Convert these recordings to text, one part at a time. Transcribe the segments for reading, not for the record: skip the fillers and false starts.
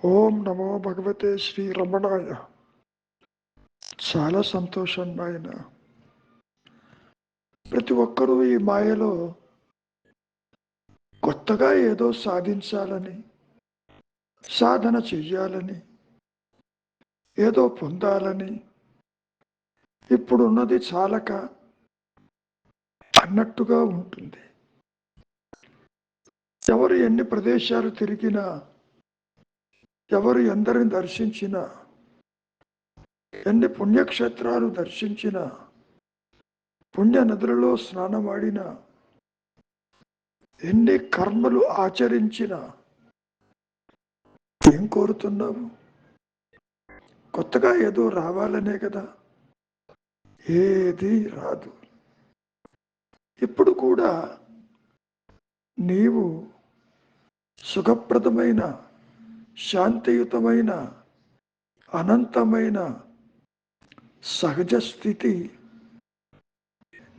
ఓం నమో భగవతే శ్రీ రమణాయ. చాలా సంతోషం నాయన. ప్రతి ఒక్కరూ ఈ మాయలో కొత్తగా ఏదో సాధించాలని, సాధన చెయ్యాలని, ఏదో పొందాలని, ఇప్పుడున్నది చాలక అన్నట్టుగా ఉంటుంది. ఎవరు ఎన్ని ప్రదేశాలు తిరిగినా, ఎవరు ఎందరిని దర్శించినా, ఎన్ని పుణ్యక్షేత్రాలు దర్శించినా, పుణ్య నదులలో స్నానమాడినా, ఎన్ని కర్మలు ఆచరించినా ఏం కోరుతున్నావు? కొత్తగా ఏదో రావాలనే కదా. ఏది రాదు. ఇప్పుడు కూడా నీవు సుఖప్రదమైన, శాంతియుతమైన, అనంతమైన సహజ స్థితి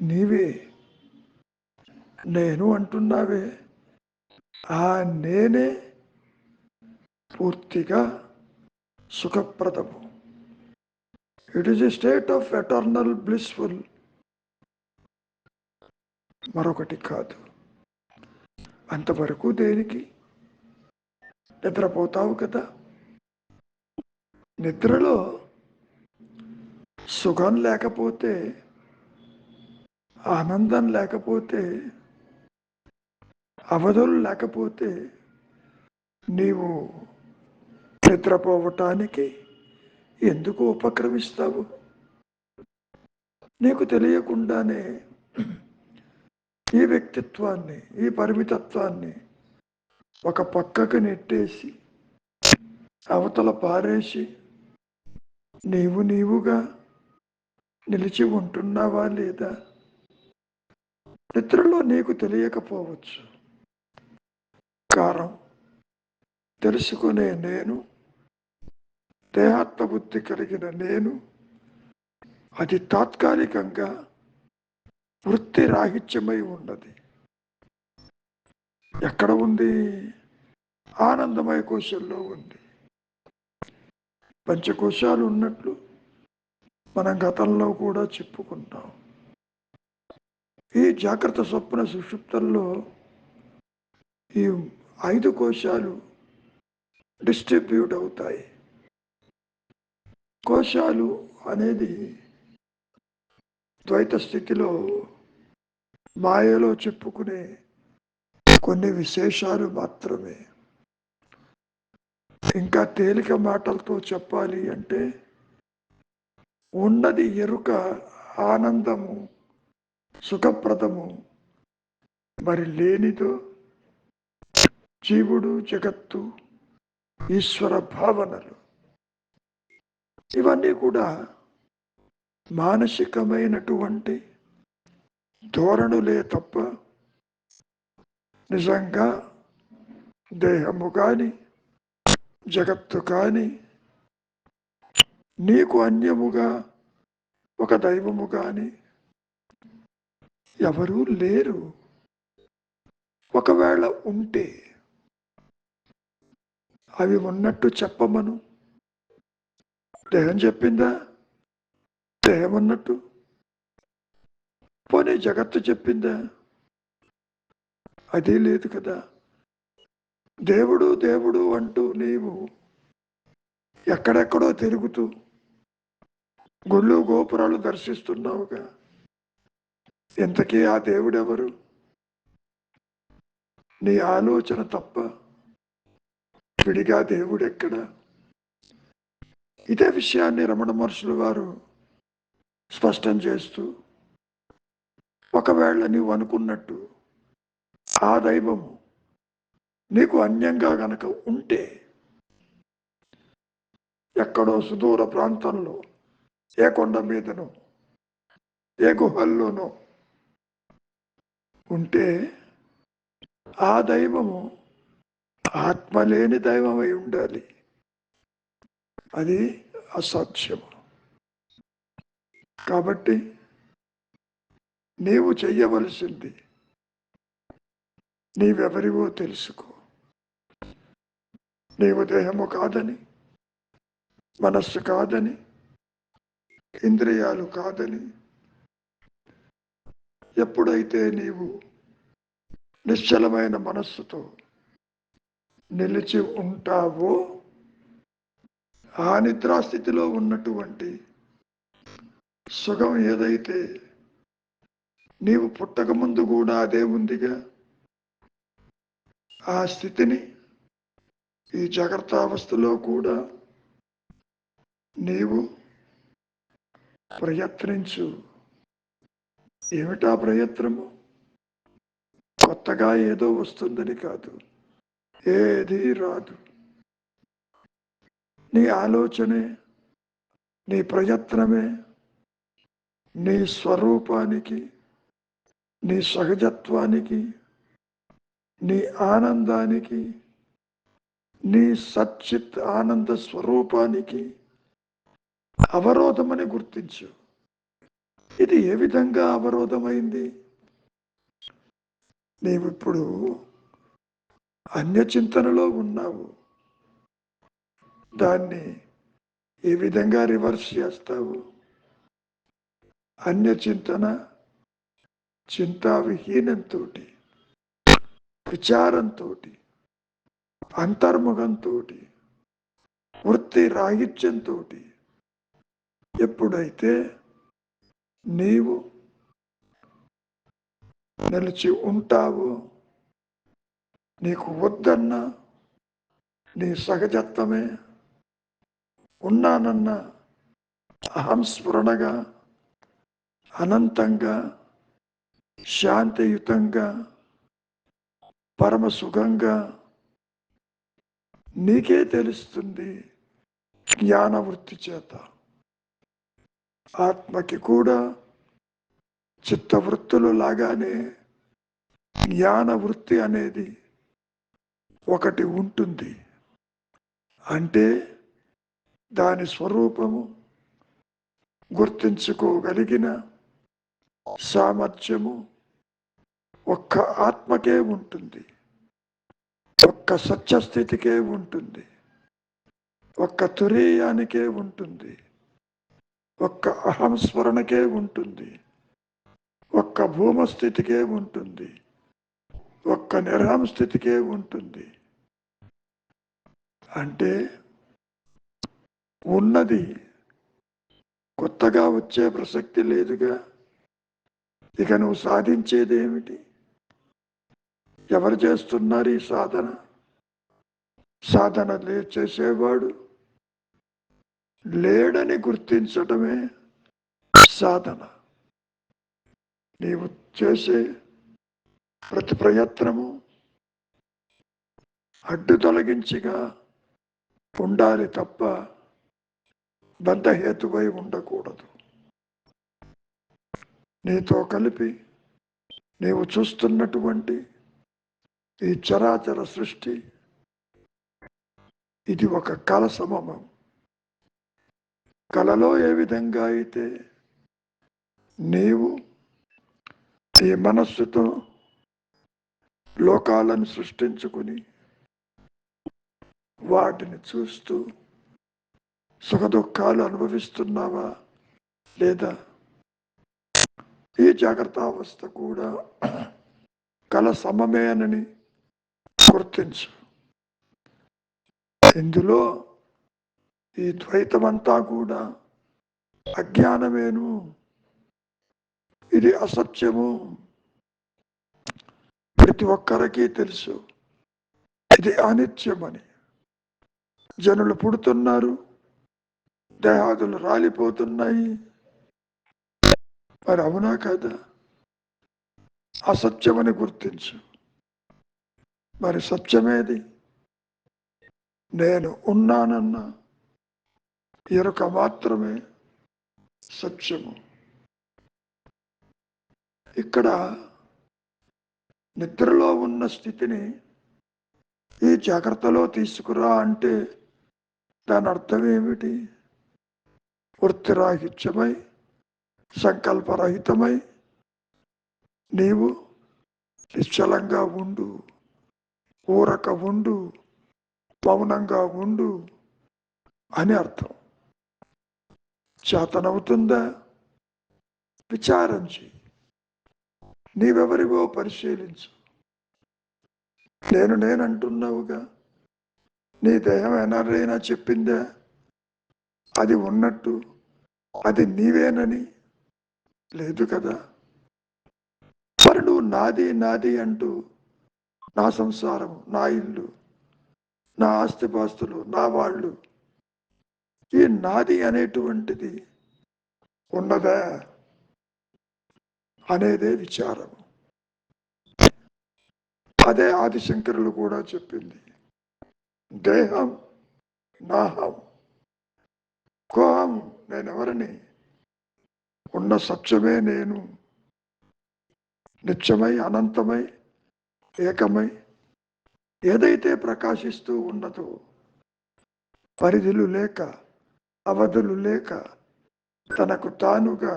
నీవే. నేను అంటున్నావే, ఆ నేనే పూర్తిగా సుఖప్రదము. It is a state of eternal blissful, మరొకటి కాదు. అంతవరకు దేనికి? నిద్రపోతావు కదా. నిద్రలో సుఖం లేకపోతే, ఆనందం లేకపోతే, అవధులు లేకపోతే నీవు నిద్రపోవటానికి ఎందుకు ఉపక్రమిస్తావు? నీకు తెలియకుండానే ఈ వ్యక్తిత్వాన్ని, ఈ పరిమితత్వాన్ని ఒక పక్కకు నెట్టేసి, అవతల పారేసి నీవుగా నిలిచి ఉంటున్నావా లేదా? నిద్రలో నీకు తెలియకపోవచ్చు. కారణం తెలుసుకునే నేను, దేహాత్మబుద్ధి కలిగిన నేను, అది తాత్కాలికంగా వృత్తి రాహిత్యమై ఉన్నది. ఎక్కడ ఉంది? ఆనందమయ కోశంలో ఉంది. పంచకోశాలు ఉన్నట్లు మనం గతంలో కూడా చెప్పుకుంటాం. ఈ జాగ్రత్త స్వప్న సుషుప్తుల్లో ఈ 5 కోశాలు డిస్ట్రిబ్యూట్ అవుతాయి. కోశాలు అనేది ద్వైత స్థితిలో, మాయలో చెప్పుకునే కొన్ని విశేషాలు మాత్రమే. ఇంకా తేలిక మాటలతో చెప్పాలి అంటే, ఉన్నది ఎరుక, ఆనందము, సుఖప్రదము. మరి లేనిదో జీవుడు, జగత్తు, ఈశ్వర భావనలు. ఇవన్నీ కూడా మానసికమైనటువంటి ధోరణులే తప్ప నిజంగా దేహము కానీ, జగత్తు కానీ, నీకు అన్యముగా ఒక దైవము కానీ ఎవరూ లేరు. ఒకవేళ ఉంటే అవి ఉన్నట్టు చెప్పమను. దేహం చెప్పిందా? దేహం ఉన్నట్టు. పోనీ జగత్తు చెప్పిందా? అది లేదు కదా. దేవుడు దేవుడు అంటూ నీవు ఎక్కడెక్కడో తిరుగుతూ గుళ్ళు గోపురాలు దర్శిస్తున్నావుగా. ఇంతకీ ఆ దేవుడెవరు? నీ ఆలోచన తప్ప విడిగా దేవుడెక్కడ? ఇదే విషయాన్ని రమణ మహర్షుల వారు స్పష్టం చేస్తూ, ఒకవేళ నీవు అనుకున్నట్టు ఆ దైవము నీకు అన్యంగా గనక ఉంటే, ఎక్కడో సుదూర ప్రాంతంలో, ఏ కొండ మీదనో, ఏ గుహల్లోనో ఉంటే, ఆ దైవము ఆత్మ లేని దైవమై ఉండాలి. అది అసాధ్యము. కాబట్టి నీవు చెయ్యవలసింది, నీవెవరివో తెలుసుకో. నీవు దేహము కాదని, మనస్సు కాదని, ఇంద్రియాలు కాదని ఎప్పుడైతే నీవు నిశ్చలమైన మనస్సుతో నిలిచి ఉంటావో, ఆ నిద్రాస్థితిలో ఉన్నటువంటి సుఖం ఏదైతే నీవు పుట్టక ముందు కూడా అదే ఉందిగా, ఆ స్థితిని ఈ జాగ్రత్త అవస్థలో కూడా నీవు ప్రయత్నించు. ఏమిటా ప్రయత్నము? కొత్తగా ఏదో వస్తుందని కాదు, ఏది రాదు. నీ ఆలోచనే, నీ ప్రయత్నమే నీ స్వరూపానికి, నీ సహజత్వానికి, నీ ఆనందానికి, నీ సచ్చిత్ ఆనంద స్వరూపానికి అవరోధమని గుర్తించు. ఇది ఏ విధంగా అవరోధమైంది? నీవిప్పుడు అన్యచింతనలో ఉన్నావు. దాన్ని ఏ విధంగా రివర్స్ చేస్తావు? అన్యచింతన చింతావిహీనంతో, విచారంతో, అంతర్ముఖంతో, వృత్తి రాహిత్యంతో ఎప్పుడైతే నీవు నిలిచి ఉంటావో, నీకు వద్దన్న నీ సహజత్వమే ఉన్నానన్న అహంస్ఫురణగా, అనంతంగా, శాంతియుతంగా, పరమసుఖంగా నీకే తెలుస్తుంది జ్ఞానవృత్తి చేత. ఆత్మకి కూడా చిత్తవృత్తులు లాగానే జ్ఞానవృత్తి అనేది ఒకటి ఉంటుంది. అంటే దాని స్వరూపము గుర్తించుకోగలిగిన సామర్థ్యము ఒక్క ఆత్మకే ఉంటుంది, ఒక్క సత్యస్థితికే ఉంటుంది, ఒక్క తురీయానికే ఉంటుంది, ఒక్క అహంస్మరణకే ఉంటుంది, ఒక్క భూమస్థితికే ఉంటుంది, ఒక్క నిర్హం స్థితికే ఉంటుంది. అంటే ఉన్నది కొత్తగా వచ్చే ప్రసక్తి లేదుగా. ఇక నువ్వు సాధించేది ఏమిటి? ఎవరు చేస్తున్నారు ఈ సాధన? సాధన చేసేవాడు లేడని గుర్తించటమే సాధన. నీవు చేసే ప్రతి ప్రయత్నము అడ్డు తొలగించిగా ఉండాలి తప్ప బంధహేతువై ఉండకూడదు. నీతో కలిపి నీవు చూస్తున్నటువంటి ఈ చరాచర సృష్టి ఇది ఒక కల సమమం. కలలో ఏ విధంగా అయితే నీవు ఈ మనస్సుతో లోకాలను సృష్టించుకుని వాటిని చూస్తూ సుఖదుఖాలు అనుభవిస్తున్నావా లేదా? ఈ జాగ్రత్త అవస్థ కూడా కల సమమేనని గుర్తించు. ఇందులో ఈ ద్వైతమంతా కూడా అజ్ఞానమేను, ఇది అసత్యము. ప్రతి ఒక్కరికి తెలుసు ఇది అనిత్యమని. జనులు పుడుతున్నారు, దేహాదులు రాలిపోతున్నాయి. మరి అవునా కదా? అసత్యమని గుర్తించు. మరి సత్యమేది? నేను ఉన్నానన్న ఎరుక మాత్రమే సత్యము. ఇక్కడ నిద్రలో ఉన్న స్థితిని ఈ జాగ్రత్తలో తీసుకురా అంటే దాని అర్థం ఏమిటి? వృత్తిరాహిత్యమై, సంకల్పరహితమై నీవు నిశ్చలంగా ఉండు, ఊరక ఉండు, మౌనంగా ఉండు అని అర్థం. చేతనవుతుందా? విచారం చెయ్యి. నీవెవరివో పరిశీలించు. నేనంటున్నావుగా, నీ దేహం ఎనరైనా చెప్పిందా అది ఉన్నట్టు, అది నీవేనని? లేదు కదా. మరి నువ్వు నాది నాది అంటూ నా సంసారం, నా ఇల్లు, నా ఆస్తిపాస్తులు, నా వాళ్ళు, ఈ నాది అనేటువంటిది ఉన్నదా అనేదే విచారం. అదే ఆదిశంకరులు కూడా చెప్పింది. దేహం నాహం, కోహం నేనెవరిని, ఉన్న సత్యమే నేను, నిత్యమై అనంతమై ఏకమై ఏదైతే ప్రకాశిస్తూ ఉన్నదో, పరిధులు లేక అవధులు లేక తనకు తానుగా,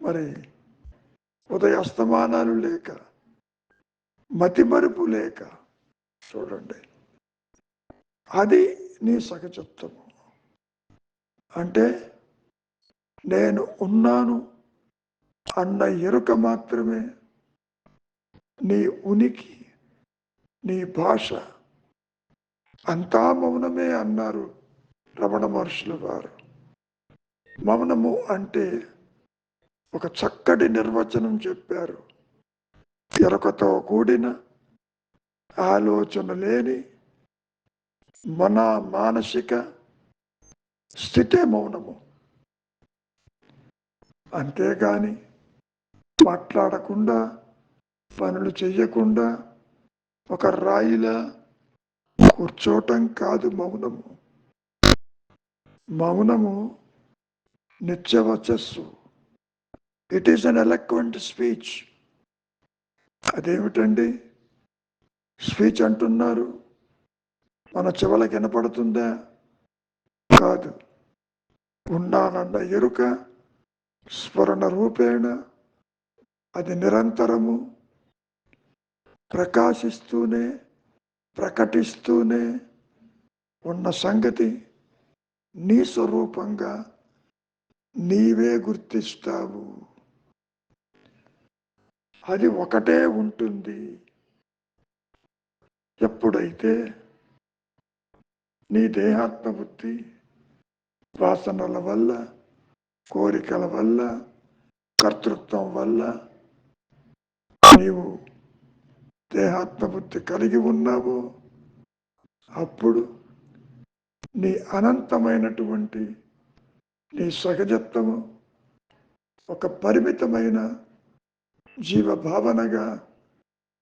మరి ఉదయాస్తమానాలు లేక, మతిమరుపు లేక, చూడండి, అది నీ సహజత్వము. అంటే నేను ఉన్నాను అన్న ఎరుక మాత్రమే నీ ఉనికి, నీ భాష. అంతా మౌనమే అన్నారు రమణ మహర్షుల వారు. మౌనము అంటే ఒక చక్కటి నిర్వచనం చెప్పారు. ఎరుకతో కూడిన ఆలోచన లేని మన మానసిక స్థితే మౌనము. అంతేగాని మాట్లాడకుండా, పనులు చెయ్యకుండా ఒక రాయిలా కూర్చోటం కాదు మౌనము. మౌనము నిత్యవచస్సు. It is an eloquent speech. అదేమిటండి స్పీచ్ అంటున్నారు? మన చెవులకు వినపడుతుందా? కాదు. ఉన్నానన్న ఎరుక స్ఫురణ రూపేణ అది నిరంతరము ప్రకాశిస్తూనే, ప్రకటిస్తూనే ఉన్న సంగతి నీ స్వరూపంగా నీవే గుర్తిస్తావు. అది ఒకటే ఉంటుంది. ఎప్పుడైతే నీ దేహాత్మ బుద్ధి వాసనల వల్ల, కోరికల వల్ల, కర్తృత్వం వల్ల నీవు దేహాత్మ బుద్ధి కలిగి ఉన్నావో, అప్పుడు నీ అనంతమైనటువంటి నీ సహజత్వము ఒక పరిమితమైన జీవభావనగా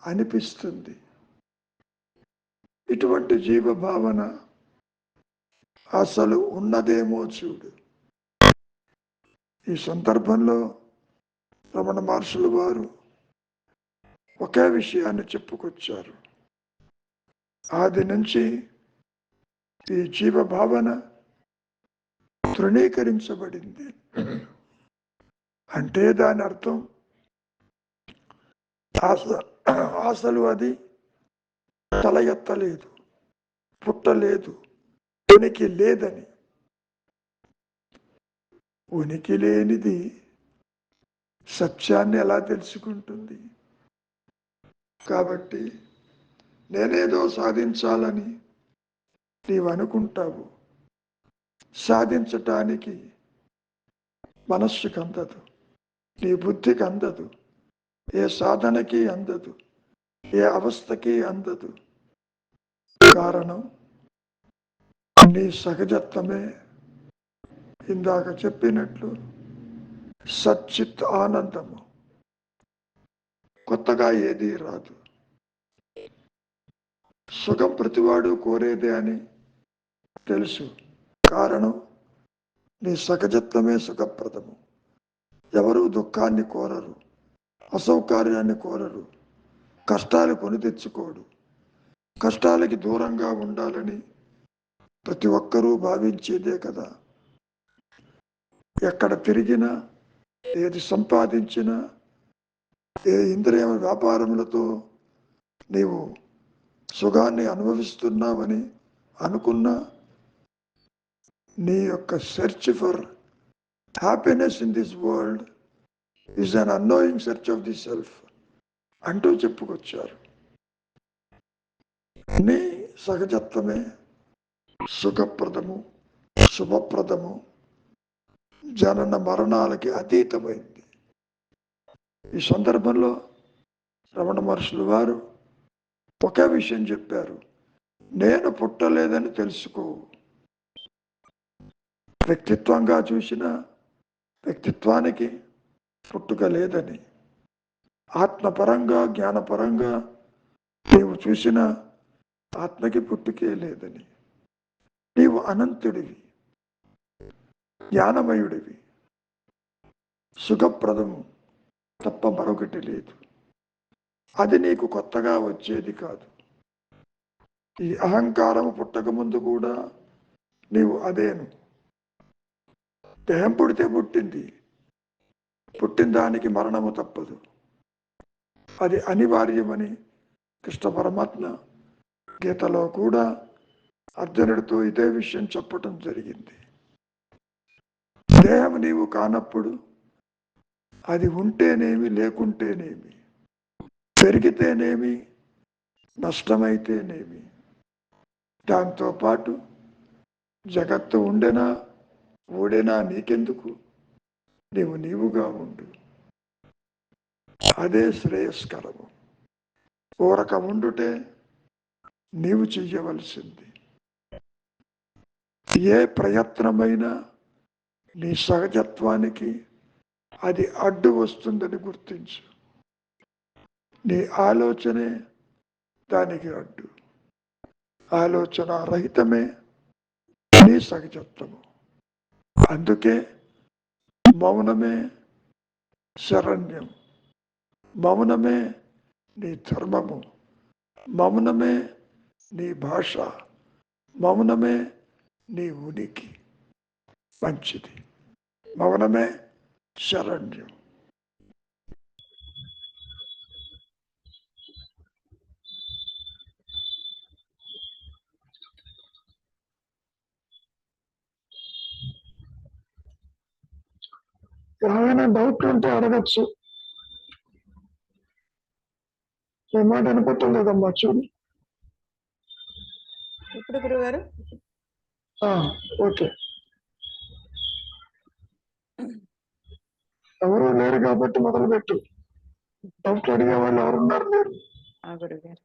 అనిపిస్తుంది. ఇటువంటి జీవభావన అసలు ఉన్నదేమో చూడు. ఈ సందర్భంలో రమణ మహర్షుల వారు ఒకే విషయాన్ని చెప్పుకొచ్చారు. ఆది నుంచి ఈ జీవభావన తృణీకరించబడింది. అంటే దాని అర్థం అసలు అది తల ఎత్తలేదు, పుట్టలేదు, ఉనికి లేదని. ఉనికి లేనిది సత్యాన్ని ఎలా తెలుసుకుంటుంది? కాబట్టి నేనేదో సాధించాలని నీవు అనుకుంటావు. సాధించటానికి మనస్సుకు అందదు, నీ బుద్ధికి అందదు, ఏ సాధనకి అందదు, ఏ అవస్థకి అందదు. కారణం నీ సహజత్వమే. ఇందాక చెప్పినట్లు సచ్చిత్ ఆనందము. కొత్తగా ఏదీ రాదు. సుఖం ప్రతివాడు కోరేదే అని తెలుసు. కారణం నీ సహజత్వమే సుఖప్రదము. ఎవరు దుఃఖాన్ని కోరరు, అసౌకర్యాన్ని కోరరు, కష్టాలు కొని తెచ్చుకోడు. కష్టాలకి దూరంగా ఉండాలని ప్రతి ఒక్కరూ భావించేదే కదా. ఎక్కడ తిరిగినా, ఏది సంపాదించినా, ఏ ఇంద్రియ వ్యాపారములతో నీవు సుఖాన్ని అనుభవిస్తున్నావని అనుకున్నా నీ యొక్క search for happiness in this world is an annoying search of the self అంటూ చెప్పుకొచ్చారు. నీ సహజత్వమే సుఖప్రదము, శుభప్రదము, జనన మరణాలకి అతీతమైంది. ఈ సందర్భంలో రమణ మహర్షులు వారు ఒకే విషయం చెప్పారు, నేను పుట్టలేదని తెలుసుకో. వ్యక్తిత్వంగా చూసిన వ్యక్తిత్వానికి పుట్టుక లేదని, ఆత్మపరంగా జ్ఞానపరంగా నీవు చూసిన ఆత్మకి పుట్టుకే లేదని, నీవు అనంతుడివి, జ్ఞానమయుడివి, సుఖప్రదము తప్ప మరొకటి లేదు. అది నీకు కొత్తగా వచ్చేది కాదు. ఈ అహంకారము పుట్టక ముందు కూడా నీవు అదేను. దేహం పుడితే పుట్టింది, పుట్టిన దానికి మరణము తప్పదు, అది అనివార్యమని కృష్ణ పరమాత్మ గీతలో కూడా అర్జునుడితో ఇదే విషయం చెప్పటం జరిగింది. దేహం నీవు కానప్పుడు అది ఉంటేనేమి లేకుంటేనేమి, పెరిగితేనేమి నష్టమైతేనేమి, దాంతోపాటు జగత్తు ఉండెనా ఊడేనా నీకెందుకు, నీవు నీవుగా ఉండు, అదే శ్రేయస్కరము. ఊరక ఉండుటే నీవు చెయ్యవలసింది. ఏ ప్రయత్నమైనా నీ సహజత్వానికి అది అడ్డు వస్తుందని గుర్తించు. నీ ఆలోచనే దానికి అడ్డు. ఆలోచన రహితమే నీ సహజత్వము. అందుకే మౌనమే శరణ్యం, మౌనమే నీ ధర్మము, మౌనమే నీ భాష, మౌనమే నీ ఉనికి. మంచిది, మౌనమే శరణ్యం. ఏమైనా డౌట్ ఉంటే అడగచ్చు. ఏమాట అనుకుంటుంది కదమ్మా, చూడు. ఇప్పుడు గురుగారు ఓకే, ఎవరు లేరు కాబట్టి మొదలుపెట్టు. డౌట్లు అడిగే వాళ్ళు ఎవరున్నారు? లేరు. గురుగారు,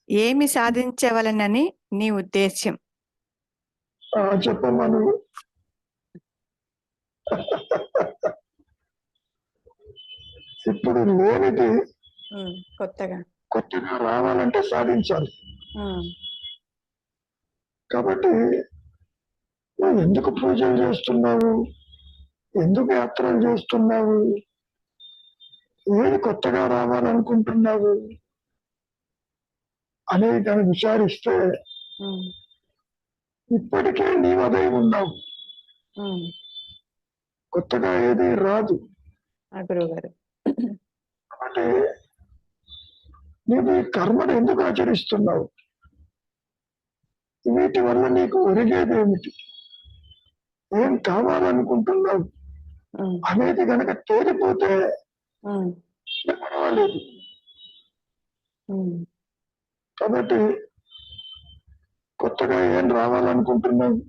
ఏమి సాధించవలనని నీ ఉద్దేశ్యం? చెప్పమ్మా నువ్వు. ఇప్పుడు లేనిది కొత్తగా రావాలంటే సాధించాలి. కాబట్టి నువ్వు ఎందుకు పూజలు చేస్తున్నావు, ఎందుకు యాత్రలు చేస్తున్నావు, ఏది కొత్తగా రావాలనుకుంటున్నావు అనేది దాన్ని విచారిస్తే ఇప్పటికే నీవు అదే ఉన్నావు. కొత్తగా ఏది రాదు. కాబట్టి నీవు ఈ కర్మను ఎందుకు ఆచరిస్తున్నావు, వీటి వల్ల నీకు ఒరిగేది ఏమిటి, ఏం కావాలనుకుంటున్నావు అనేది కనుక తేలిపోతే పర్వాలేదు. కాబట్టి కొత్తగా ఏం రావాలనుకుంటున్నావు?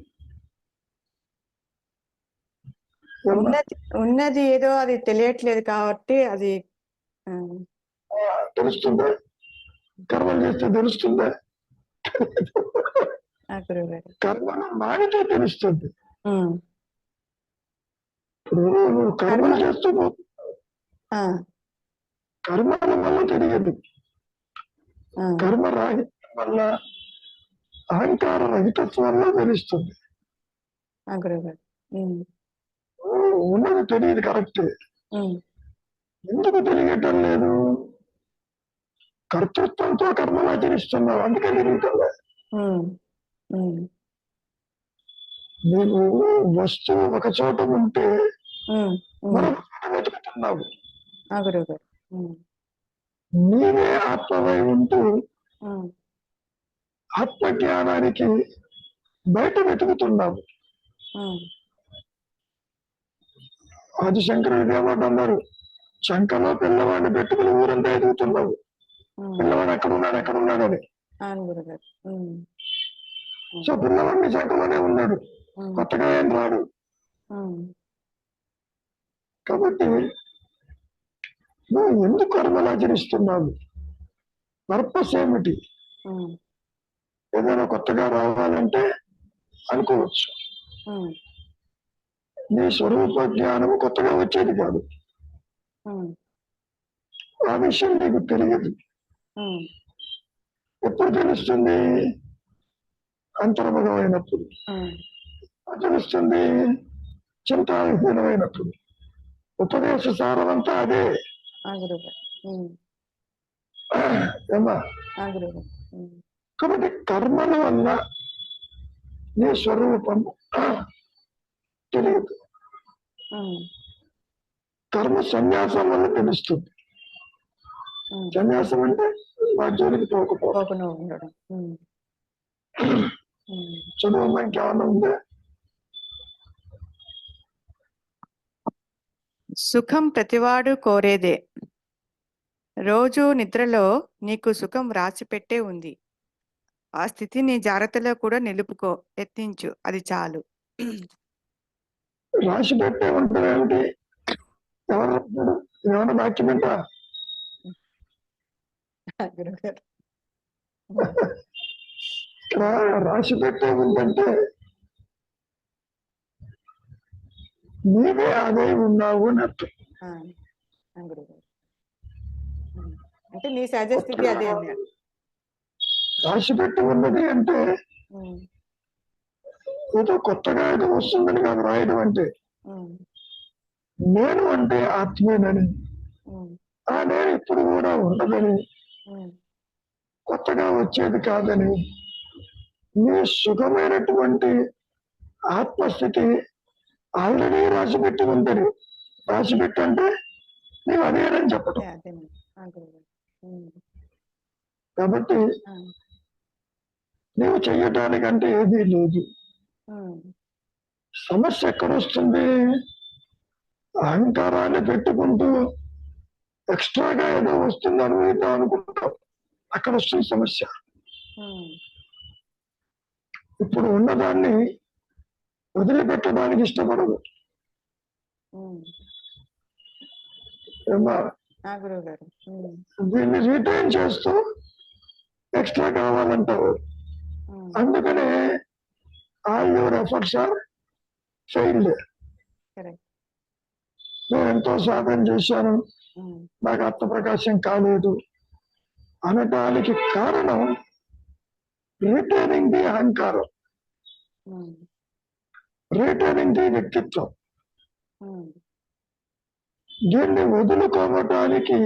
ఉన్నది ఏదో అది తెలియట్లేదు కాబట్టి అది తెలుస్తుందా? కర్మలు చేస్తే తెలుస్తుందా? కర్మను మానితే తెలుస్తుంది. ఇప్పుడు నువ్వు కర్మలు చేస్తూ కర్మల వల్ల తెలియదు. కర్మ రాహిత్యం వల్ల, అహంకార రహితత్వం వల్ల తెలుస్తుంది. ఉన్నది తెలియదు, కరెక్టే. ఎందుకు తెలియటం లేదు? కర్తృత్వంతో కర్మలు ఆచరిస్తున్నావు, అందుకే తెలియటంలే. నీవు వస్తువు ఒక చోట ఉంటే మరొక చోట వెతుకుతున్నావు. నీవే ఆత్మవై ఉంటూ జ్ఞానానికి బయట వెతుకుతున్నాము. ఉమ్, ఆదిశంకరుడు ఏమంటున్నారు, శంకలో పిల్లవాడిని పెట్టుకుని ఊరంతా ఎదుగుతున్నావు, ఉమ్. పిల్లవాడు ఎక్కడున్నాడని. అవును గురుగారు. ఉమ్, సో పిల్లవాడిని శంకలోనే ఉన్నాడు, ఉమ్, కొత్తగా ఏం రాడు. ఉమ్, కాబట్టి నువ్వు ఎందుకు కర్మలు ఆచరిస్తున్నావు, పర్పస్ ఏమిటి? ఉమ్, ఏదైనా కొత్తగా రావాలంటే అనుకోవచ్చు. ఉమ్, నీ స్వరూప జ్ఞానము కొత్తగా వచ్చేది కాదు, ఉమ్, ఆ విషయం నీకు తెలియదు. ఉమ్, ఎప్పుడు తెలుస్తుంది? అంతర్ముఖమైనప్పుడు. ఉమ్. తెలుస్తుంది చింతావిహీనమైనప్పుడు. ఉపదేశ సారమంతా అదే. ఆ గురుగారు. ఉమ్, ఏమా? ఆ గురుగారు. ఉమ్, కాబట్టి కర్మల వల్ల నీ స్వరూపం తెలియదు, ఉమ్, కర్మ సన్యాసం వల్ల తెలుస్తుంది. ఉమ్. సన్యాసం అంటే రాజ్యానికి పోకపోవడం. పోకుండా ఉండడం. ఉమ్, ఉమ్. చదువు ఇంకేమన్నా ఉందా? సుఖం ప్రతివాడు కోరేదే. రోజు నిద్రలో నీకు సుఖం రాసిపెట్టే ఉంది. ఆ స్థితిని జాగ్రత్తలో కూడా నిలుపుకో, యత్నించు, అది చాలు. రాసి పెట్టే ఉంటుంది ఏమిటి? ఎవరు రాశారు? ఏమైనా డాక్యుమెంటా? గురుగారు. ఇక్కడ రాసి పెట్టే ఉందంటే నీవే అదే ఉన్నావు అని అర్థం. ఆ, ఆ గురుగారు. ఉమ్. అంటే నీ సహజ స్థితి అదే అన్నాడు. రాసి పెట్టి ఉన్నది అంటే ఉమ్, ఏదో కొత్తగా ఏదో వస్తుందని కాదు రాయడం అంటే. ఉమ్, నేను అంటే ఆత్మేనని, ఉమ్, ఆ నేను ఇప్పుడు కూడా ఉండదని, ఉమ్, కొత్తగా వచ్చేది కాదని, నీ సుఖమైనటువంటి ఆత్మస్థితి ఆల్రెడీ రాసిపెట్టి ఉందని. రాసిపెట్టి అంటే నీవు అదేనని చెప్పడం. అదేనండి. ఆ గురుగారు. ఉమ్, కాబట్టి ఆ, నీవు చెయ్యటానికంటే ఏదీ లేదు. ఉమ్, సమస్య ఎక్కడొస్తుంది? అహంకారాన్ని పెట్టుకుంటూ ఎక్స్ట్రాగా ఏదో వస్తుంది అనుభవిద్దాం అనుకుంటాం, అక్కడ వస్తుంది సమస్య. ఉమ్, ఇప్పుడు ఉన్నదాన్ని వదిలిపెట్టడానికి ఇష్టపడదు. ఉమ్. ఏమా? ఆ గురుగారు. ఉమ్, దీన్ని రీటైన్ చేస్తూ ఎక్స్ట్రా కావాలంటావు. ఉమ్, అందుకనే all your efforts are failed. Correct. నేను ఎంతో సాధన చేశాను, ఉమ్, నాకు ఆత్మప్రకాశం కాలేదు అనటానికి కారణం రిటైనింగ్ ది అహంకారం, ఉమ్, రిటైనింగ్ ది వ్యక్తిత్వం. ఉమ్. దీన్ని వదులుకోవటానికి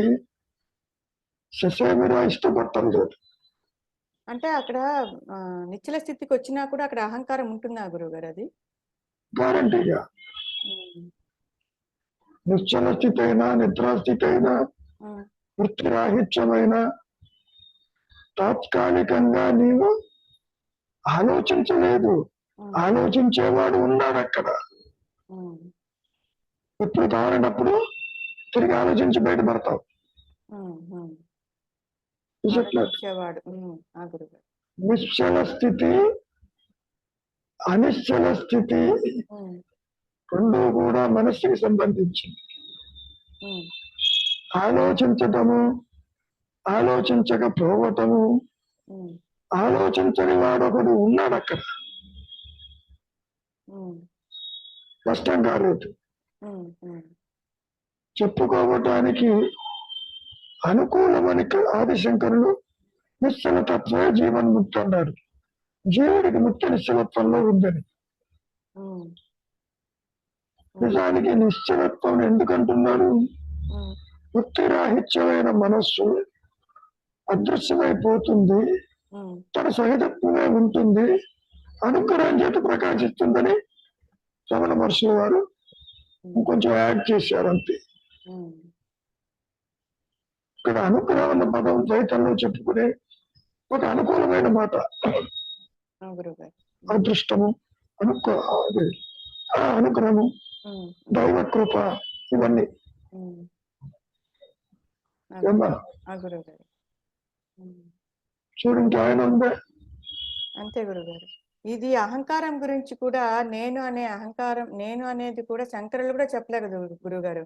ససేమిరా ఇష్టపడటం లేదు. అంటే అక్కడ నిశ్చల స్థితికి వచ్చినా కూడా అక్కడ అహంకారం ఉంటుందా గురుగారు? అది గ్యారంటీగా ఉమ్, నిశ్చల స్థితి అయినా, నిద్రాస్థితి అయినా, ఉమ్, వృత్తిరాహిత్యమైన తాత్కాలికంగా నీవు ఆలోచించలేదు, ఉమ్, ఆలోచించేవాడు ఉన్నాడు అక్కడ. ఉమ్, ఎప్పుడు కావాలన్నప్పుడు తిరిగి ఆలోచించి బయటపడతావు. ఉమ్, ఉమ్. చెప్పలేదు. ఆలోచించేవాడు. ఆ గురుగారు. నిశ్చల స్థితి, అనిశ్చల స్థితి ఉమ్, రెండు కూడా మనస్సుకి సంబంధించింది. ఉమ్, ఆలోచించటము, ఆలోచించకపోవటము, ఉమ్, ఆలోచించని వాడొకడు ఉన్నాడు అక్కడ. ఉమ్, కష్టం కాలేదు. ఉమ్, ఉమ్, చెప్పుకోవటానికి అనుకూలమని ఆదిశంకరులు నిశ్చల తత్వే జీవన్ముక్తి అన్నారు. జీవుడికి ముఖ్య నిశ్చలత్వంలో ఉందని. ఉమ్, నిజానికి నిశ్చలత్వం ఎందుకంటున్నారు? ఉమ్, వృత్తిరాహిత్యమైన మనస్సు అదృశ్యమైపోతుంది, ఉమ్, తన సహజత్వమే ఉంటుంది, అనుగ్రహం చేత ప్రకాశిస్తుందని రమణ మహర్షుల వారు ఇంకొంచెం యాడ్ చేశారు అంతే. ఉమ్, ఇక్కడ అనుగ్రహం అన్న పదం ద్వైతంలో చెప్పుకునే ఒక అనుకూలమైన మాట. ఆ! గురువుగారు. అదృష్టము, అనుకో అది అనుగ్రహము, దైవ కృప ఇవన్నీ. ఏమ్మా గురువుగారు. చూడు ఇంకా ఆయన ఉందే. అంతే గురుగారు. ఇది అహంకారం గురించి కూడా నేను అనే అహంకారం, నేను అనేది కూడా శంకరులు కూడా చెప్పలేరు గురుగారు.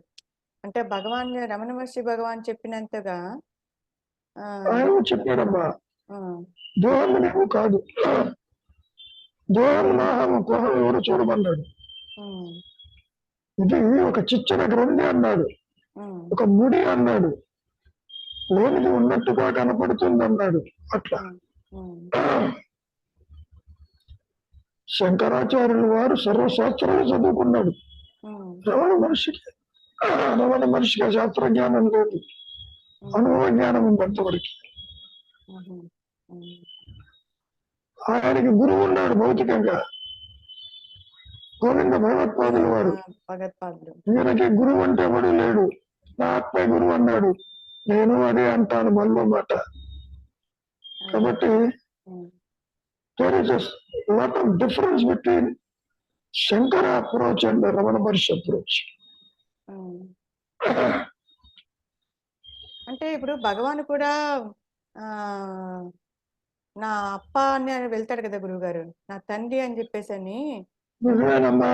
అంటే భగవాన్ రమణ మహర్షి భగవాన్ చెప్పినంతగా ఆయన చెప్పాడమ్మా, ఆ, దేహము నీవు కాదు, దేహము నాహము కోహం ఎవరు చూడమన్నాడు. ఇది ఒక చిచ్చర గ్రంథి అన్నాడు, ఒక ముడి అన్నాడు, లేనిది ఉన్నట్టుగా కనపడుతుంది అన్నాడు. అట్లా శంకరాచార్యుల వారు సర్వశాస్త్రాలు చదువుకున్నాడు. రమణ మనిషికి శాస్త్ర జ్ఞానం లేదు, అనుభవ జ్ఞానం ఉంది అంతవరకు. ఆయనకి గురువు ఉన్నాడు భౌతికంగా, గోవింద భగవత్పాదులు వారు. ఈయనకి గురువు అంటే ఎవడు లేడు, నా ఆత్మ గురువు అన్నాడు. నేను అదే అంటాను మళ్ళీ మాట. కాబట్టి there is a lot of difference between Shankara approach and the Ramana Maharshi approach. అంటే ఇప్పుడు భగవాన్ కూడా నా అప్ప అని వెళ్తాడు కదా గురువు గారు, నా తండ్రి అని చెప్పేసి అని. నిజమేనమ్మా,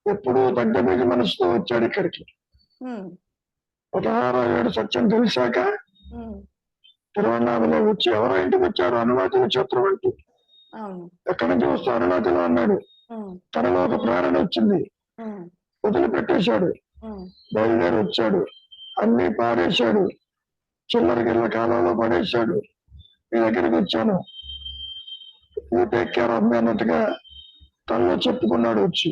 ఎప్పుడు తగ్గ మీద మనసుతో వచ్చాడు ఇక్కడికి. 16 సత్యం తెలిసాక తిరువన్నామలో వచ్చి ఎవరో ఇంటికి వచ్చారు, అరుణాచల చక్రవర్తి. ఎక్కడి నుంచి వస్తే అరుణాచలం అన్నాడు. తనలో ఒక ప్రేరణ వచ్చింది, వదిలిపెట్టేశాడు, బయలుదేరి వచ్చాడు, అన్ని పారేశాడు, చిల్లర గిల్ల కాలంలో పడేశాడు. మీ దగ్గరికి వచ్చాను, you take care of me అన్నట్టుగా తనలో చెప్పుకున్నాడు వచ్చి.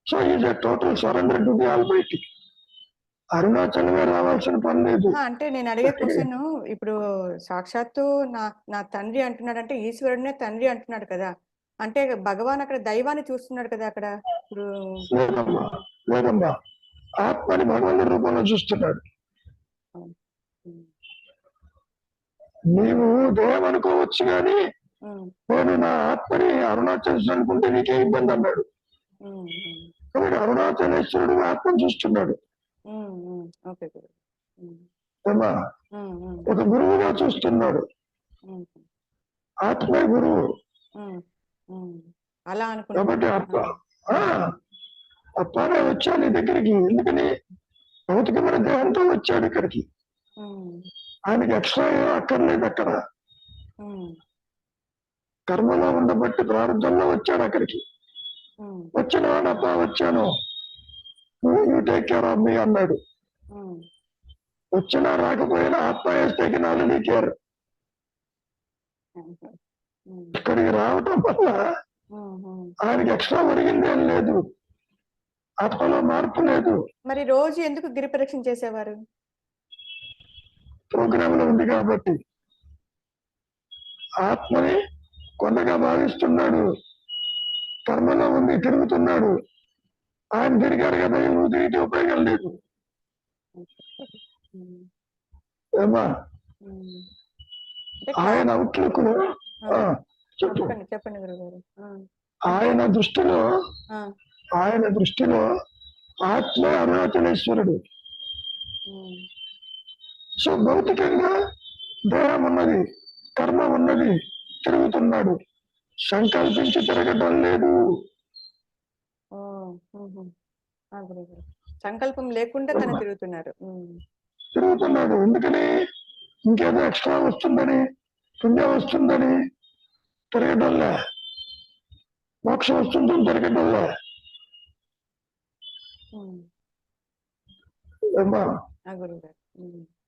So is a total surrender to the almighty. అరుణాచలమే రావాల్సిన పని లేదు. అంటే నేను అడిగే క్వశ్చన్, ఇప్పుడు సాక్షాత్తు నా తండ్రి అంటున్నాడు అంటే ఈశ్వరుడినే తండ్రి అంటున్నాడు కదా, అంటే భగవాన్ అక్కడ దైవాన్ని చూస్తున్నాడు కదా అక్కడ. ఇప్పుడు లేదమ్మా, ఆత్మని భగవంతుడి రూపంలో చూస్తున్నాడు. నీవు దేవం అనుకోవచ్చు కానీ నేను నా ఆత్మని అరుణాచలేశ్వరుడు అనుకుంటే నీకే ఇబ్బంది అన్నాడు. కాబట్టి అరుణాచలేశ్వరుడు ఆత్మను చూస్తున్నాడు. ఒక గురువుగా చూస్తున్నాడు, ఆత్మే గురువు. అలా కాబట్టి అప్పానే వచ్చాను నీ దగ్గరికి. ఎందుకని భౌతికమైన దేహంతో వచ్చాడు ఇక్కడికి. ఆయనకి ఎక్స్ట్రా ఏం అక్కర్లేదు. అక్కడ కర్మలో ఉండబట్టి ప్రారంభంలో వచ్చాడు అక్కడికి. వచ్చిన వాడప్ప వచ్చాను, యూ టేక్ కేర్ ఆఫ్ మీ అన్నాడు. వచ్చినా రాకపోయినా ఆత్మ వేస్తే నాలుగు కేర్. ఇక్కడికి రావటం వల్ల ఆయనకి ఎక్స్ట్రా ఒరిగింది ఏం లేదు, ఆత్మలో మార్పు లేదు. మరి రోజు ఎందుకు గిరి ప్రదక్షిణ చేసేవారు? ప్రోగ్రామ్ లో ఉంది కాబట్టి. ఆత్మని కొండగా భావిస్తున్నాడు, కర్మలో ఉంది, తిరుగుతున్నాడు. ఆయన తిరిగాడు కదా, నువ్వు తిరిగితే ఉపయోగం లేదు. ఏమా ఆయన అవుట్లుక్ లో చెప్పండి గురుగారు. ఆయన దృష్టిలో ఆత్మే అరుణాచలేశ్వరుడు. సో భౌతికంగా దేహం ఉన్నది, కర్మ ఉన్నది, తిరుగుతున్నాడు. సంకల్పించి తిరగడం లేదు. సంకల్పం లేకుండా తను తిరుగుతున్నాడు. ఎందుకని? ఇంకేదో ఎక్స్ట్రా వస్తుందని, పుణ్యం వస్తుందని తిరగడంలే, మోక్షం వస్తుందని తిరగడంలే.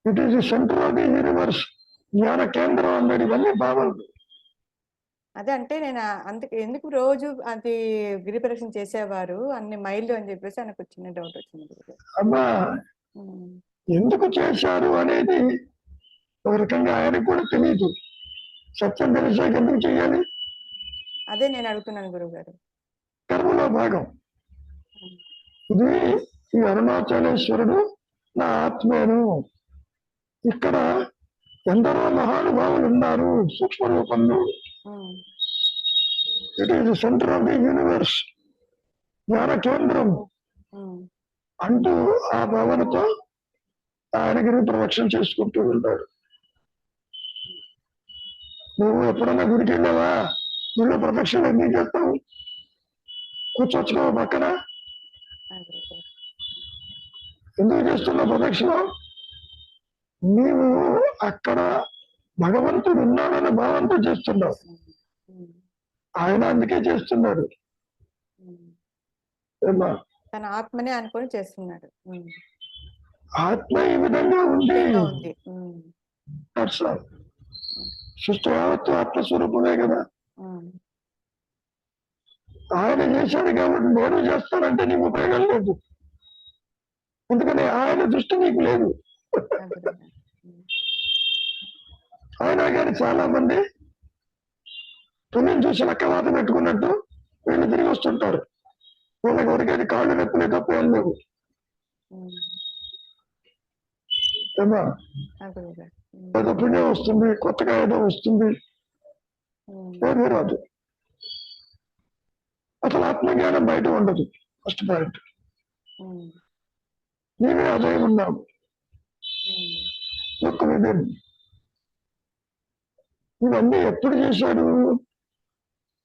It is the centre of the universe, జ్ఞాన కేంద్రం అన్నాడు. ఇవన్నీ భావనలు. అదే అంటే నేను అందుకే ఎందుకు రోజు అది గిరి ప్రదక్షిణ చేసేవారు అన్ని మైళ్ళు అని చెప్పేసి నాకు చిన్న డౌట్ వచ్చింది. అమ్మా, ఎందుకు చేశారు అనేది ఒక రకంగా ఆయనకు కూడా తెలియదు. సత్యం తెలిసాక ఎందుకు చేయాలి? అదే నేను అడుగుతున్నాను గురువు గారు. కర్మలో భాగం ఇది. ఈ అరుణాచలేశ్వరుడు నా ఆత్మేను. ఇక్కడ ఎందరో మహానుభావులు ఉన్నారు సూక్ష్మ రూపంలో. Um, it is centre of the universe, జ్ఞాన కేంద్రం ఉమ్, అంటూ ఆ భావనతో ఆయన గిరి ప్రదక్షిణ చేసుకుంటూ ఉంటాడు. నువ్వు ఎప్పుడన్నా గుడికి వెళ్ళావా? గుళ్ళో ప్రదక్షిణ ఎందుకు చేస్తావు? కూర్చోవచ్చు పక్కన. అదే అదే. ఎందుకు చేస్తున్నావు ప్రదక్షిణ? నీవు అక్కడ భగవంతుడు ఉన్నాడన్న భావంతో చేస్తున్నావు. ఉమ్, ఆయన అందుకే చేస్తున్నాడు. ఉమ్. ఏమ్మా? తన ఆత్మనే అనుకొని చేస్తున్నాడు. ఆత్మ ఈ విధంగా ఉంది. విధంగా ఉంది. That's all. సృష్టి యావత్తు ఆత్మస్వరూపమే కదా. ఆయన చేశాడు కాబట్టి నేను చేస్తానంటే నీకు ఉపయోగం లేదు. ఎందుకని ఆయన దృష్టి నీకు లేదు. అయినా కానీ చాలా మంది పుణ్యం చూసి లెక్కవాత పెట్టుకున్నట్టు వీళ్ళు తిరిగి వస్తుంటారు. వీళ్ళకి ఎవరికైనా కాళ్ళు నొప్పులే తప్ప ఏం లేవు. ఏమా? ఏదో పుణ్యం వస్తుంది, కొత్తగా ఏదో వస్తుంది, ఏమీ రాదు. అసలు ఆత్మజ్ఞానం బయట ఉండదు. First point. నీవే అదే ఉన్నావు. ఒక్క విధం ఇవన్నీ ఎప్పుడు చేశాడు?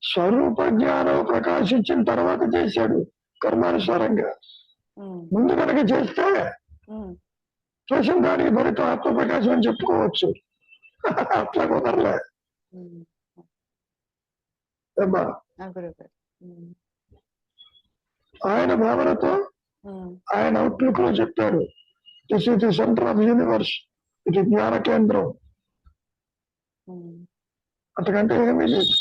స్వరూప జ్ఞానం ప్రకాశించిన తర్వాత చేశాడు కర్మానుసారంగా. ముందు కనుక చేస్తే చేసిన దానికి భరిత ఆత్మ ప్రకాశం అని చెప్పుకోవచ్చు. అట్లా కుదరలే. ఆయన భావనతో ఆయన అవుట్లుక్ లో చెప్పారు, this is the centre of universe, ఇది జ్ఞాన కేంద్రం. అంతకంటే ఏమీ లేదు.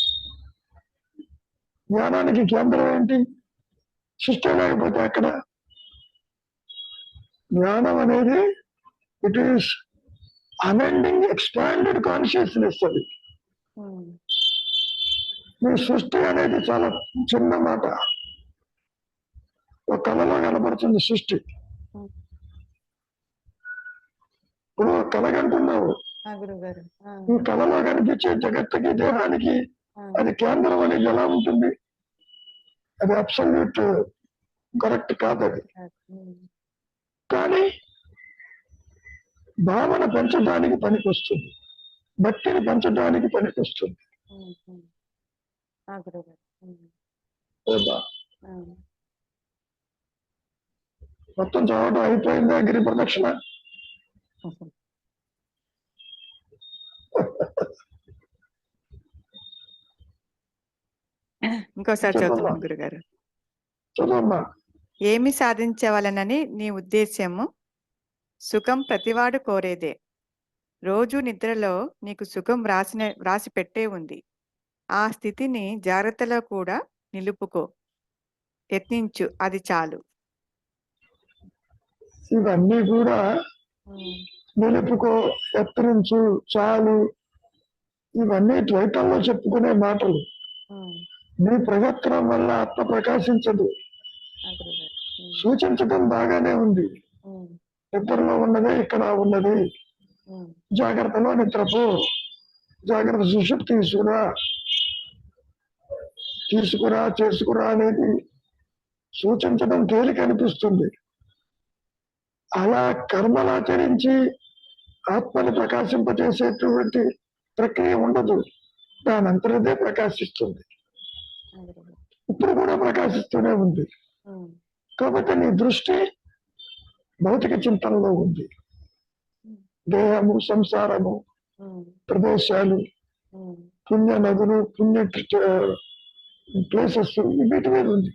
జ్ఞానానికి కేంద్రం ఏంటి? సృష్టి లేకపోతే అక్కడ జ్ఞానం అనేది it is amending expanded consciousness. అది మీ సృష్టి అనేది చాలా చిన్న మాట. ఒక కళలో కనపడుతుంది సృష్టి. ఇప్పుడు కలగంటున్నావు, ఈ కళలో కనిపించే జగత్తుకి దేహానికి అది కేంద్రం అనేది ఎలా ఉంటుంది? అది అబ్సల్యూట్ కరెక్ట్ కాదు. అది కానీ భావన పెంచడానికి పనికొస్తుంది, భక్తిని పెంచడానికి పనికొస్తుంది. మొత్తం చదవడం అయిపోయిందా గిరి ప్రదక్షిణ? ఇంకోసారి చదువుతాం గురుగారు. చదవమ్మా. ఏమి సాధించవలనని నీ ఉద్దేశ్యము? సుఖం ప్రతివాడు కోరేదే. రోజు నిద్రలో నీకు సుఖం వ్రాసి పెట్టే ఉంది. ఆ స్థితిని జాగ్రత్తలో కూడా నిలుపుకో, యత్నించు, అది చాలు. ఇవన్నీ కూడా నిలుపుకో, యత్నించు, చాలు, ఇవన్నీ ద్వైతంలో చెప్పుకునే మాటలు. నీ ప్రయత్నం వల్ల ఆత్మ ప్రకాశించదు. సూచించడం బాగానే ఉంది. నిద్రలో ఉన్నదే ఇక్కడ ఉన్నది, జాగ్రత్తలో నిద్రపో, జాగ్రత్త సుషుప్తి తీసుకురా చేసుకురా అనేది సూచించడం తేలిక అనిపిస్తుంది. అలా కర్మలాచరించి ఆత్మని ప్రకాశింపజేసేటువంటి ప్రక్రియ ఉండదు. దానంతరదే ప్రకాశిస్తుంది. ఇప్పుడు కూడా ప్రకాశిస్తూనే ఉంది. కాబట్టి నీ దృష్టి భౌతిక చింతనలో ఉంది. దేహము, సంసారము, ప్రదేశాలు, పుణ్య నదులు, పుణ్య ప్లేసెస్, వీటి మీద ఉంది.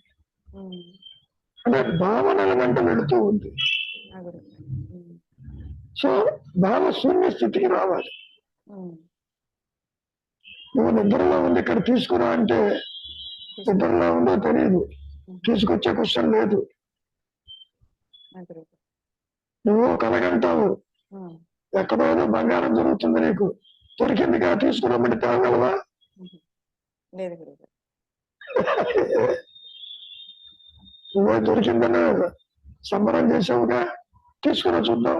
అంటే భావనల వెంట వెళుతూ ఉంది. సో భావ శూన్య స్థితికి రావాలి. నువ్వు నిద్రలో ఉంది ఇక్కడ తీసుకురా అంటే నిద్రలో ఉందో తెలియదు, తీసుకొచ్చే క్వశ్చన్ లేదు. నువ్వు కలగంటావు, ఎక్కడో ఏదో బంగారం దొరుకుతుంది నీకు, దొరికిందిగా తీసుకురామంటే తేగలవా? నువ్వే దొరికిందని సంబరం చేసావుగా, తీసుకురా చూద్దాం.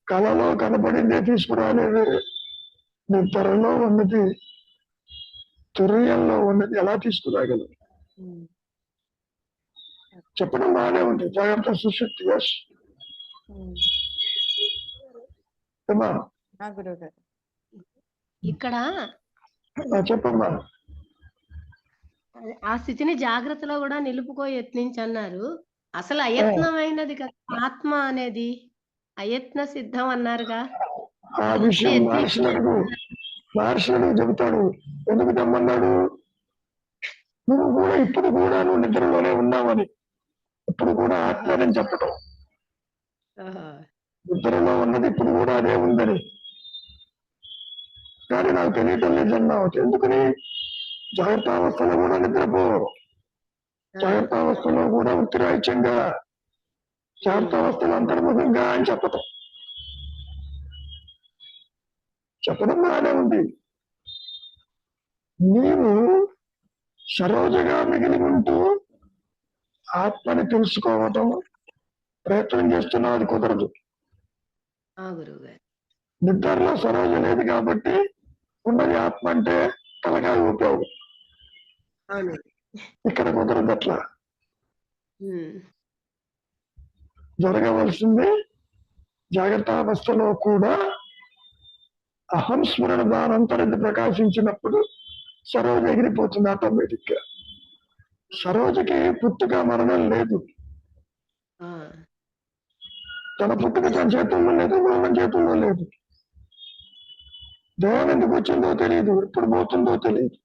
కళలో కనపడిందే తీసుకురాలేదు. నిద్రలో ఉన్నది, తుర్యంలో ఉన్నది ఎలా తీసుకురాగలరు? చెప్పడం బాగానే ఉంది. జాగ్రత్త సుశక్తి. ఇక్కడ చెప్పమ్మా. ఆ స్థితిని జాగ్రత్తలో కూడా నిలుపుకో యత్నించన్నారు. అసలు అయత్నమైనది కదా ఆత్మ అనేది, అయత్న సిద్ధం అన్నారుగా. ఆ విషయం మహర్షులకు చెబుతాడు. ఎందుకు తెమ్మన్నాడు? నువ్వు కూడా ఇప్పుడు కూడా నువ్వు నిద్రలోనే ఉన్నావని, ఇప్పుడు కూడా ఆత్మని చెప్పటం. నిద్రలో ఉన్నది ఇప్పుడు కూడా అదే ఉందని. కానీ నాకు తెలియటం లేదన్నావు. ఎందుకని? జాగ్రత్త అవస్థలో కూడా నిద్రపో, జాగ్రత్త అవస్థలో కూడా ఉత్తిరాయిత్యంగా, జాగ్రత్త అవస్థలో అంతర్ముఖంగా అని చెప్పడం బాగానే ఉంది. నీవు సరోజగా మిగిలి ఉంటూ ఆత్మని తెలుసుకోవటం ప్రయత్నం చేస్తున్నావు. అది కుదరదు. నిద్రలో సరోజ లేదు కాబట్టి ఉన్నది ఆత్మ అంటే తలకాయ ఊపావు. ఇక్కడ కుదరదు. అట్లా జరగవలసింది జాగ్రత్త అవస్థలో కూడా అహం స్మరణ దానంతరం ప్రకాశించినప్పుడు సరోజ ఎగిరిపోతుంది ఆటోమేటిక్ గా. సరోజకి పుట్టుక మరణం లేదు. తన పుట్టుక తన చేతుల్లో లేదు, మరణం చేతుల్లో లేదు. దేవం ఎందుకు వచ్చిందో తెలియదు, ఎప్పుడు పోతుందో తెలియదు.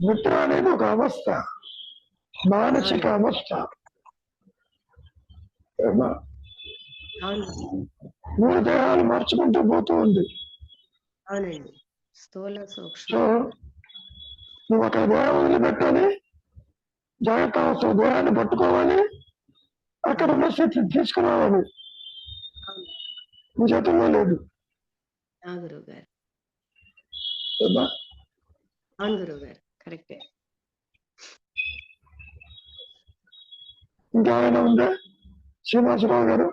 నిద్ర అనేది ఒక అవస్థ, మానసిక అవస్థ. 3 దేహాలు మార్చుకుంటూ పోతూ ఉంది. సో నువ్వు అక్కడ దేహం వదిలిపెట్టాలి, జాగ్రత్త అవస్థ దేహాన్ని పట్టుకోవాలి, అక్కడ ఉన్న స్థితి తీసుకురావాలి. నీ చేతుల్లో లేదు. ఇంకా ఆయన ఉందా? శ్రీనివాసరావు గారు.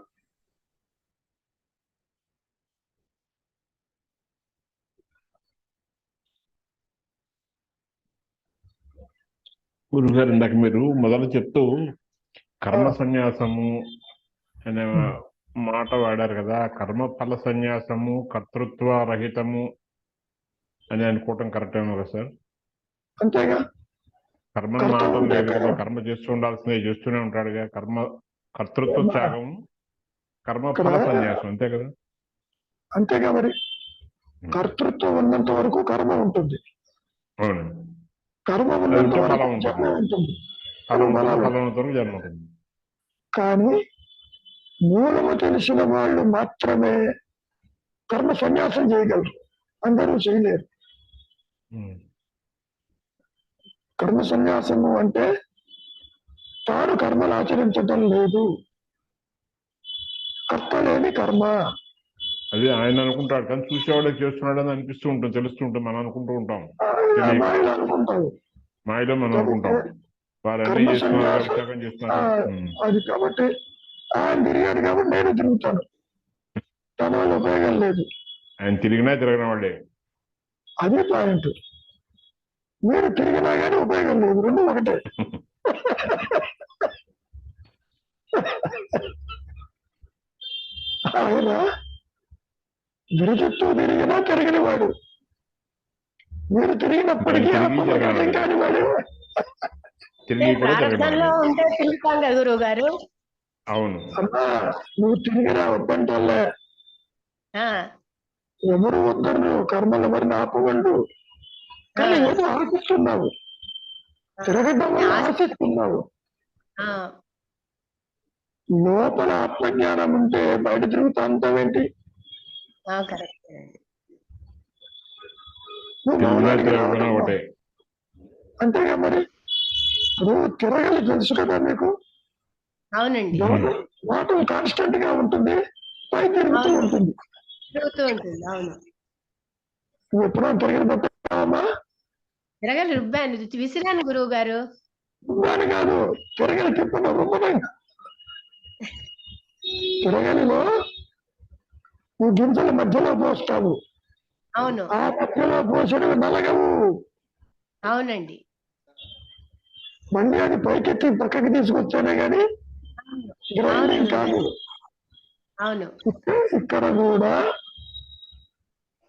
గురుగారు, ఇందాక మీరు మొదలు చెప్తూ కర్మ సన్యాసము అనే మాట వాడారు కదా. కర్మ ఫల సన్యాసము కర్తృత్వ రహితము అని అనుకోవటం కరెక్ట్ ఏమో కదా సార్? అంతేగా. కర్మను మాటం లేదు కదా, కర్మ చేస్తూ ఉండాల్సిందే, చేస్తూనే ఉంటాడుగా. కర్మ కర్తృత్వ త్యాగం, కర్మ ఫల సన్యాసం, అంతే కదా? అంతేగా. మరి కర్తృత్వం ఉన్నంత వరకు కర్మ ఉంటుంది. అవును. కర్మ ఉన్నంత వరకు జన్మ ఉంటుంది. జన్మ ఉంటుంది. కానీ మూలము తెలిసిన వాళ్ళు మాత్రమే కర్మ సన్యాసం చేయగలరు, అందరూ చేయలేరు. కర్మ సన్యాసము అంటే తాను కర్మలు ఆచరించడం లేదు, కర్త లేని కర్మ. అది ఆయన అనుకుంటాడు, కానీ చూసేవాడే చేస్తున్నాడు అని అనిపిస్తూ ఉంటుంది, తెలుస్తూ ఉంటుంది. మనం అనుకుంటూ ఉంటాం, మాయలో మనం అనుకుంటాం వాళ్ళన్నీ చేస్తున్నారు. అది కాబట్టి ఆయన తిరిగాడు కాబట్టి నేను తిరుగుతాను, తన వల్ల ఉపయోగం లేదు. ఆయన తిరిగినా తిరగిన వాళ్ళే. అదే పాయింట్. మీరు తిరిగినా కానీ ఉపయోగం లేదు, రెండు ఒకటే. ఆయన విరుచుత్తూ తిరిగినా తిరిగిన వాడు, మీరు తిరిగినప్పటికీ ఆత్మప్రకాశం కాని వాడు. అవును. అమ్మా, నువ్వు తిరిగినా వద్దంటలే, ఎవరు వద్దరు, కర్మల మరి ఆపవండు. కానీ ఏదో ఆశిస్తున్నావు, తిరగడం వల్ల ఆశిస్తున్నావు. లోపల ఆత్మజ్ఞానం ఉంటే బయట తిరుగుతా అంటావేంటి? అంతేగా. మరి నువ్వు తిరగలి తెలుసు కదా మీకు. అవునండి. వాటర్ కాన్స్టెంట్ గా ఉంటుంది, పై తిరుగుతూ ఉంటుంది. నువ్వు ఎప్పుడో తిరగలి పట్టావమ్మా? తిరగలి రుబ్బాను, విసిరాను గురువు గారు. రుబ్బాను కాదు, తిరగలి తిప్పను, రుబ్బను. తిరగలిలో నువ్వు గింజల మధ్యలో పోస్తావు, అవును. ఆ మధ్యలో పోసడవి నలగవు. అవునండి. మళ్ళీ అది పైకెత్తి పక్కకి తీసుకొచ్చానే గాని గ్రైండింగ్ కాదు. అవును. ఇక్కడ కూడా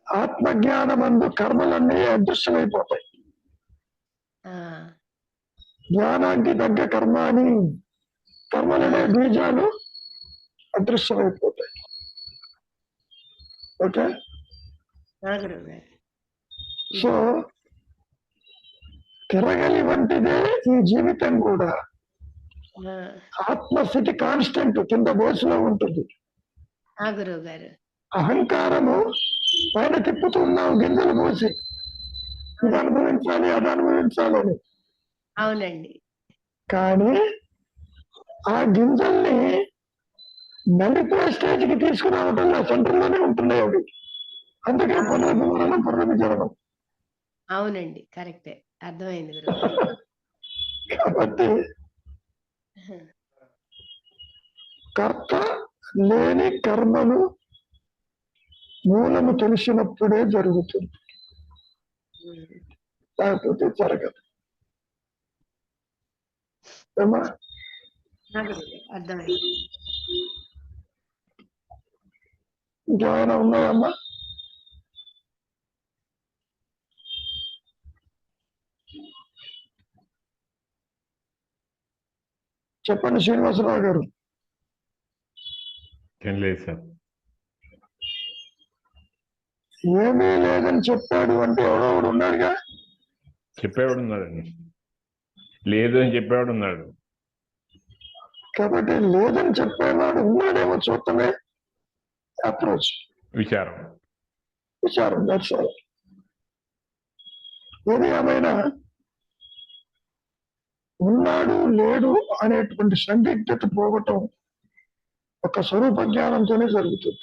ఆత్మజ్ఞానమందు కర్మలన్నీ అదృశ్యమైపోతాయి. ఆ, జ్ఞానానికి తగ్గ కర్మ అని కర్మలనే బీజాలు అదృశ్యమైపోతాయి. ఓకే, ఆ గురువు గారు. సో తిరగలి వంటిదే ఈ జీవితం కూడా. ఆ, ఆత్మస్థితి కాన్స్టెంట్ కింద బేసులో ఉంటుంది. ఆ గురువు గారు. అహంకారము పైన తిప్పుతున్నావు గింజలు పోసి, ఇది అనుభవించాలి అది అనుభవించాలని. అవునండి. కానీ ఆ గింజల్ని నలిపే స్టేజ్కి తీసుకురావటం సెంటర్లోనే ఉంటున్నాయి అవి. అందుకే పునర్విమరణం పునర్విచరణం. అవునండి, కరెక్టే, అర్థమైంది గురువు గారు. కాబట్టి కర్త లేని కర్మలు మూలము తెలిసినప్పుడే జరుగుతుంది, లేకపోతే జరగదు. ఏమా? ఆ గురువు గారు, అర్థమైంది. ఇంకేమైనా ఉన్నాయమ్మా? చెప్పండి శ్రీనివాసరావు గారు. ఏం లేదు సార్. ఏమీ లేదని చెప్పాడు అంటే ఎవడో ఒకడు ఉన్నాడుగా. చెప్పేవాడు ఉన్నాడండి, లేదు అని చెప్పేవాడు ఉన్నాడు. కాబట్టి లేదని చెప్పేవాడు ఉన్నాడేమో చూడటమే అప్రోచ్, విచారం. విచారం. That's all. ఏది ఏమైనా ఉన్నాడు లేడు అనేటువంటి సందిగ్ధత పోగొట్టం ఒక స్వరూప జ్ఞానంతోనే జరుగుతుంది.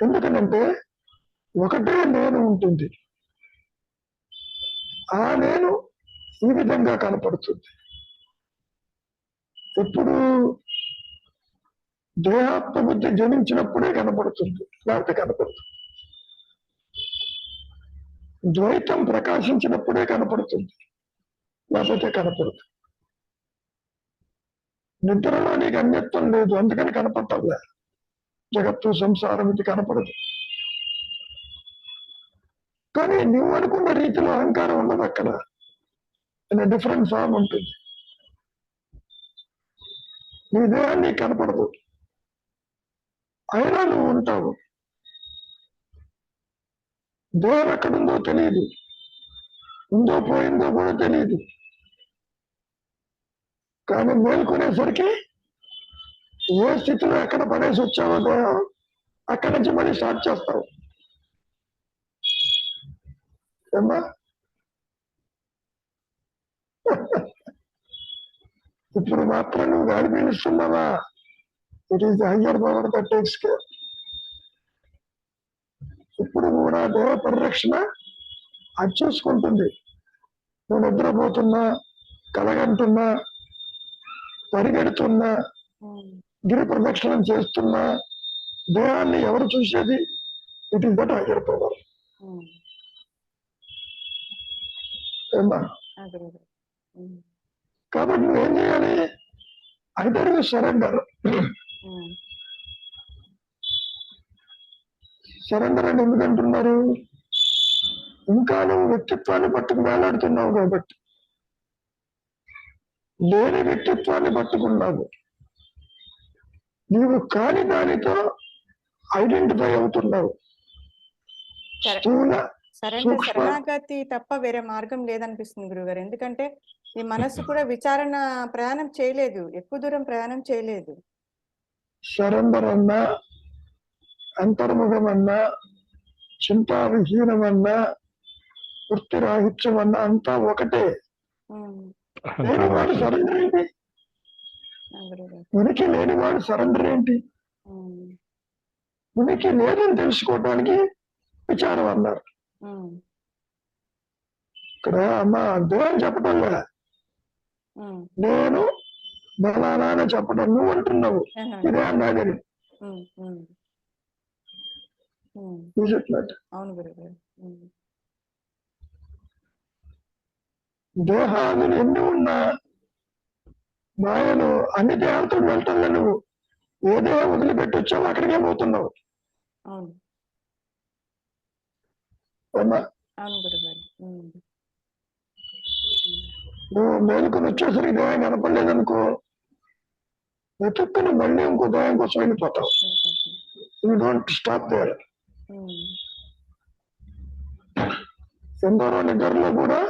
ఎందుకనంటే ఒకటే నేను ఉంటుంది, ఆ నేను ఈ విధంగా కనపడుతుంది. ఎప్పుడు దేహాత్మ బుద్ధి జనించినప్పుడే కనపడుతుంది, లేకపోతే కనపడుతుంది. ద్వైతం ప్రకాశించినప్పుడే కనపడుతుంది, లేకపోతే కనపడుతుంది. నిద్రలో నీకు అన్యత్వం లేదు, అందుకని కనపడటంలే. జగత్తు సంసారం ఇది కనపడదు. కానీ నువ్వు అనుకున్న రీతిలో అహంకారం ఉండదు అక్కడ, ఇన్ డిఫరెంట్ ఫామ్ ఉంటుంది. నీ దేహాన్ని కనపడదు, అయినా నువ్వు ఉంటావు. దేహం ఎక్కడుందో తెలియదు, ఉందో పోయిందో కూడా తెలియదు. కానీ మేల్కొనేసరికి ఏ స్థితిలో ఎక్కడ పడేసి వచ్చావో దేహం, అక్కడి నుంచి మళ్ళీ స్టార్ట్ చేస్తావు. ఏమ్మా? ఇప్పుడు మాత్రం నువ్వు గాలి పీలుస్తున్నావా? It is the higher power that takes care. ఇప్పుడు కూడా దేవ పరిరక్షణ అది చూసుకుంటుంది. నువ్వు నిద్రపోతున్నా, కలగంటున్నా, పరిగెడుతున్నా, గిరి ప్రదక్షిణం చేస్తున్నా, దేహాన్ని ఎవరు చూసేది? It is that higher power. ఏమ్మా? కాబట్టి నువ్వేం చేయాలి? Either you surrender. సరెండర్ అని ఎందుకంటున్నారు? ఇంకా నువ్వు వ్యక్తిత్వాన్ని పట్టుకు వేలాడుతున్నావు కాబట్టి, లేని వ్యక్తిత్వాన్ని పట్టుకున్నావు. నీవు కాని దానితో ఐడెంటిఫై అవుతున్నావు. స్థూల సరెండర్, శరణాగతి తప్ప వేరే మార్గం లేదనిపిస్తుంది గురుగారు. ఎందుకంటే ఈ మనస్సు కూడా విచారణ ప్రయాణం చేయలేదు, ఎక్కువ దూరం ప్రయాణం చేయలేదు. సరెండర్ అన్నా, అంతర్ముఖం అన్నా, చింతావిహీనమన్నా, వృత్తిరాహిత్యం అన్నా అంతా ఒకటే. లేనివాడు సరెండర్ ఏంటి? ఉనికి లేనివాడు సరెండర్ ఏంటి? ఉనికి లేదని తెలుసుకోవడానికి విచారం అన్నారు. ఇక్కడ అమ్మ దేని చెప్పటంలే, నేను బలానా అని చెప్పడం, నువ్వు అంటున్నావు ఆహా. ఇదే అన్నాగని. ఉమ్, ఉమ్, ఉమ్. అవును గురుగారు. దేహాదులు ఎన్ని ఉన్నా మాయలు అన్ని దేహాలతో వెళ్తాను. నువ్వు ఏ దేహం వదిలిపెట్టి వచ్చావు అక్కడికే పోతున్నావు. అవును అమ్మా అవును గురుగారు. నువ్వు మేలుకొని వచ్చేసరికి దేహం కనపడలేదనుకో, వెతుక్కుని మళ్ళీ ఇంకో దేహం కోసం వెళ్ళిపోతావు. You don't stop there. ఎందరో నిద్రలో కూడా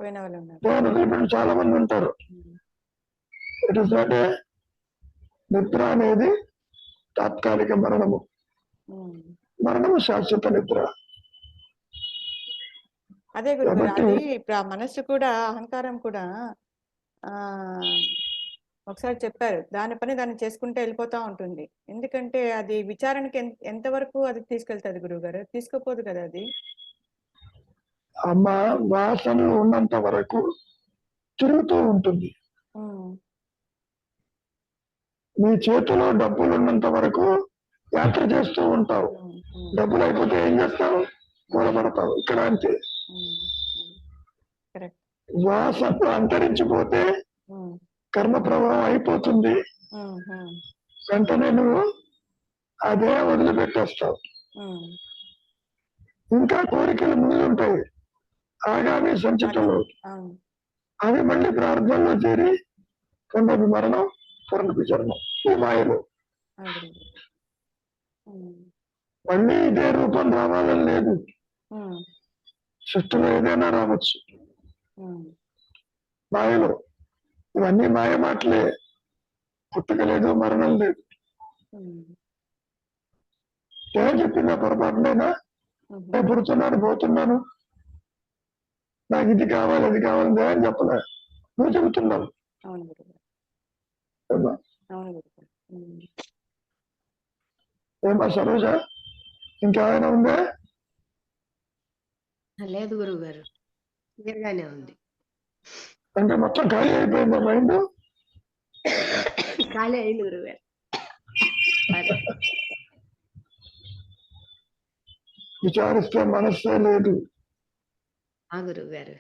పోయిన వాళ్ళు ఉన్నారు. దేహం వదిలిపెట్టి చాలా మంది ఉంటారు. ఇట్ ఇస్ నాట్ ఏ నిద్ర అనేది తాత్కాలిక మరణము, మరణము శాశ్వత నిద్ర. అదే గురుగారు, కాబట్టి అది ఇప్పుడు ఆ మనస్సు కూడా, అహంకారం కూడా ఆ ఒకసారి చెప్పారు, దాని పని దాన్ని చేసుకుంటే వెళ్ళిపోతా ఉంటుంది. ఎందుకంటే అది విచారణకి ఎంతవరకు అది తీసుకెళ్తుంది గురువుగారు? తీసుకోపోదు కదా అది. అమ్మ వాసనలు ఉన్నంత వరకు తిరుగుతూ ఉంటుంది. మీ చేతిలో డబ్బులు ఉన్నంత వరకు యాత్ర చేస్తూ ఉంటావు. డబ్బులు అయిపోతే ఏం చేస్తావు? కూడబడతావు. ఇక్కడ అంతే. వాసన అంతరించిపోతే కర్మ ప్రభావం అయిపోతుంది. వెంటనే నువ్వు అదే వదిలిపెట్టేస్తావు. ఇంకా కోరికలు ముందు ఉంటాయి, ఆగామి సంచితలు. అవి మళ్ళీ ప్రార్థనలో చేరి కొండకు మరణం, పొరణకు జన్మం. ఈ మాయలు మళ్ళీ ఇదే రూపం రావాలని లేదు. సృష్టిలో ఏదైనా రావచ్చు. మాయలు ఇవన్నీ మాయ మాటలే. పుట్టుక లేదు, మరణం లేదు. ఏం చెప్పిందా పొరపాటునైనా? నేను పుడుతున్నాను, పోతున్నాను, నాకు ఇది కావాలి అది కావాలి అని చెప్పలే. నువ్వు చెబుతున్నావు. ఏమా సరోజ, ఇంకేమైనా ఉందా? లేదు గురువు గారు, క్లియర్గానే ఉంది. అంటే మొత్తం ఖాళీ అయిపోయిందా మైండ్? ఖాళీ అయింది గురువు గారు. విచారిస్తే మనస్సే లేదు. ఆ గురువు గారు,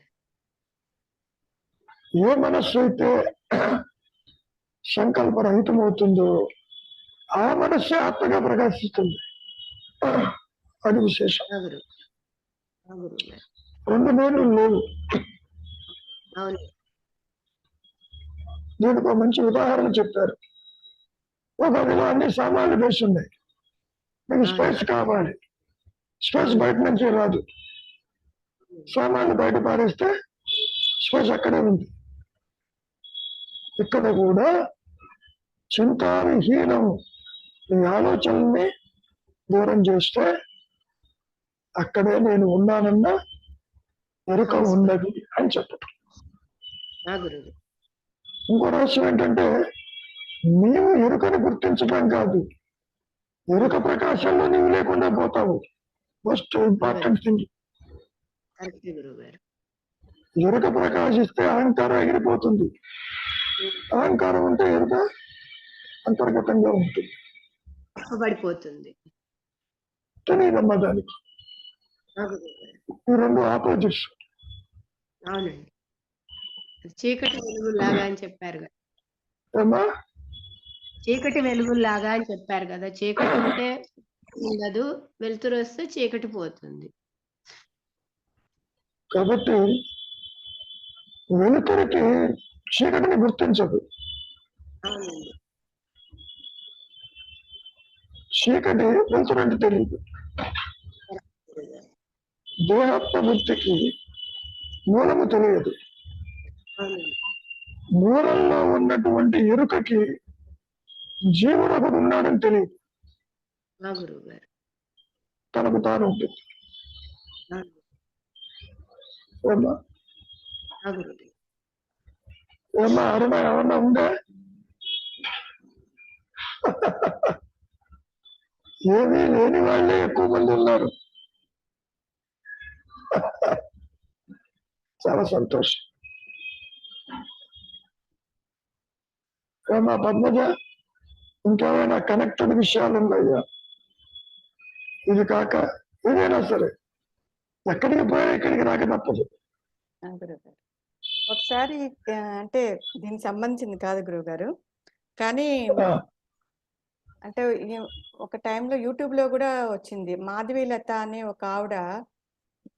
ఏ మనస్సు అయితే సంకల్పరహితం అవుతుందో ఆ మనస్సే ఆత్మగా ప్రకాశిస్తుంది. అది విశేషం. రెండు నేను లేవు. దీనికి ఒక మంచి ఉదాహరణ చెప్పారు. ఒక గదిలో అన్ని సామాన్లు వేసి ఉన్నాయి. మీకు స్పేస్ కావాలి, స్పేస్ బయట నుంచి రాదు. సామాన్లు బయట పారేస్తే స్పేస్ అక్కడే ఉంది. ఇక్కడ కూడా చింతావిహీనం ఈ ఆలోచనల్ని దూరం చేస్తే అక్కడే నేను ఉన్నానన్న ఎరుక ఉన్నది అని చెప్పటం. ఇంకో రహస్యం ఏంటంటే, నీవు ఎరుకని గుర్తించడం కాదు, ఎరుక ప్రకాశంలో నీవు లేకుండా పోతావు. Most important thing. ఎరుక ప్రకాశిస్తే అహంకారం ఎగిరిపోతుంది. అహంకారం ఉంటే ఎరుక అంతర్గతంగా ఉంటుంది, పడిపోతుంది. తెలియదమ్మా దానికి. ఈ రెండు ఆపోజిట్స్. అవునండి, చీకటి వెలుగులాగా అని చెప్పారు కదా. ఏమ్మా? చీకటి వెలుగులాగా అని చెప్పారు కదా. చీకటి ఉంటే ఉండదు, వెలుతురు వస్తే చీకటి పోతుంది. కాబట్టి వెలుతురికి చీకటిని గుర్తించదు. చీకటి వెలుతురంటే తెలియదు. దేహాత్మ వృత్తికి మూలము తెలియదు. మూలంలో ఉన్నటువంటి ఎరుకకి జీవుడు ఒకడు ఉన్నాడని తెలియదు. తనకు తాను ఉంటుంది. ఏమా అరుణ ఏమన్నా ఉందా? ఏమీ లేని వాళ్ళే ఎక్కువ మంది ఉన్నారు. చాలా సంతోషం. ఏమా పద్మజ, ఇంకేమైనా కనెక్టెడ్ విషయాలు ఉన్నాయా? ఇది కాక ఏదైనా సరే ఎక్కడికి పోయా ఇక్కడికి రాక తప్పదు. గురుగారు ఒకసారి అంటే దీనికి సంబంధించింది కాదు గురుగారు, కానీ ఆ, అంటే ఒక టైంలో యూట్యూబ్ లో కూడా వచ్చింది. మాధవి లత అనే ఒక ఆవిడ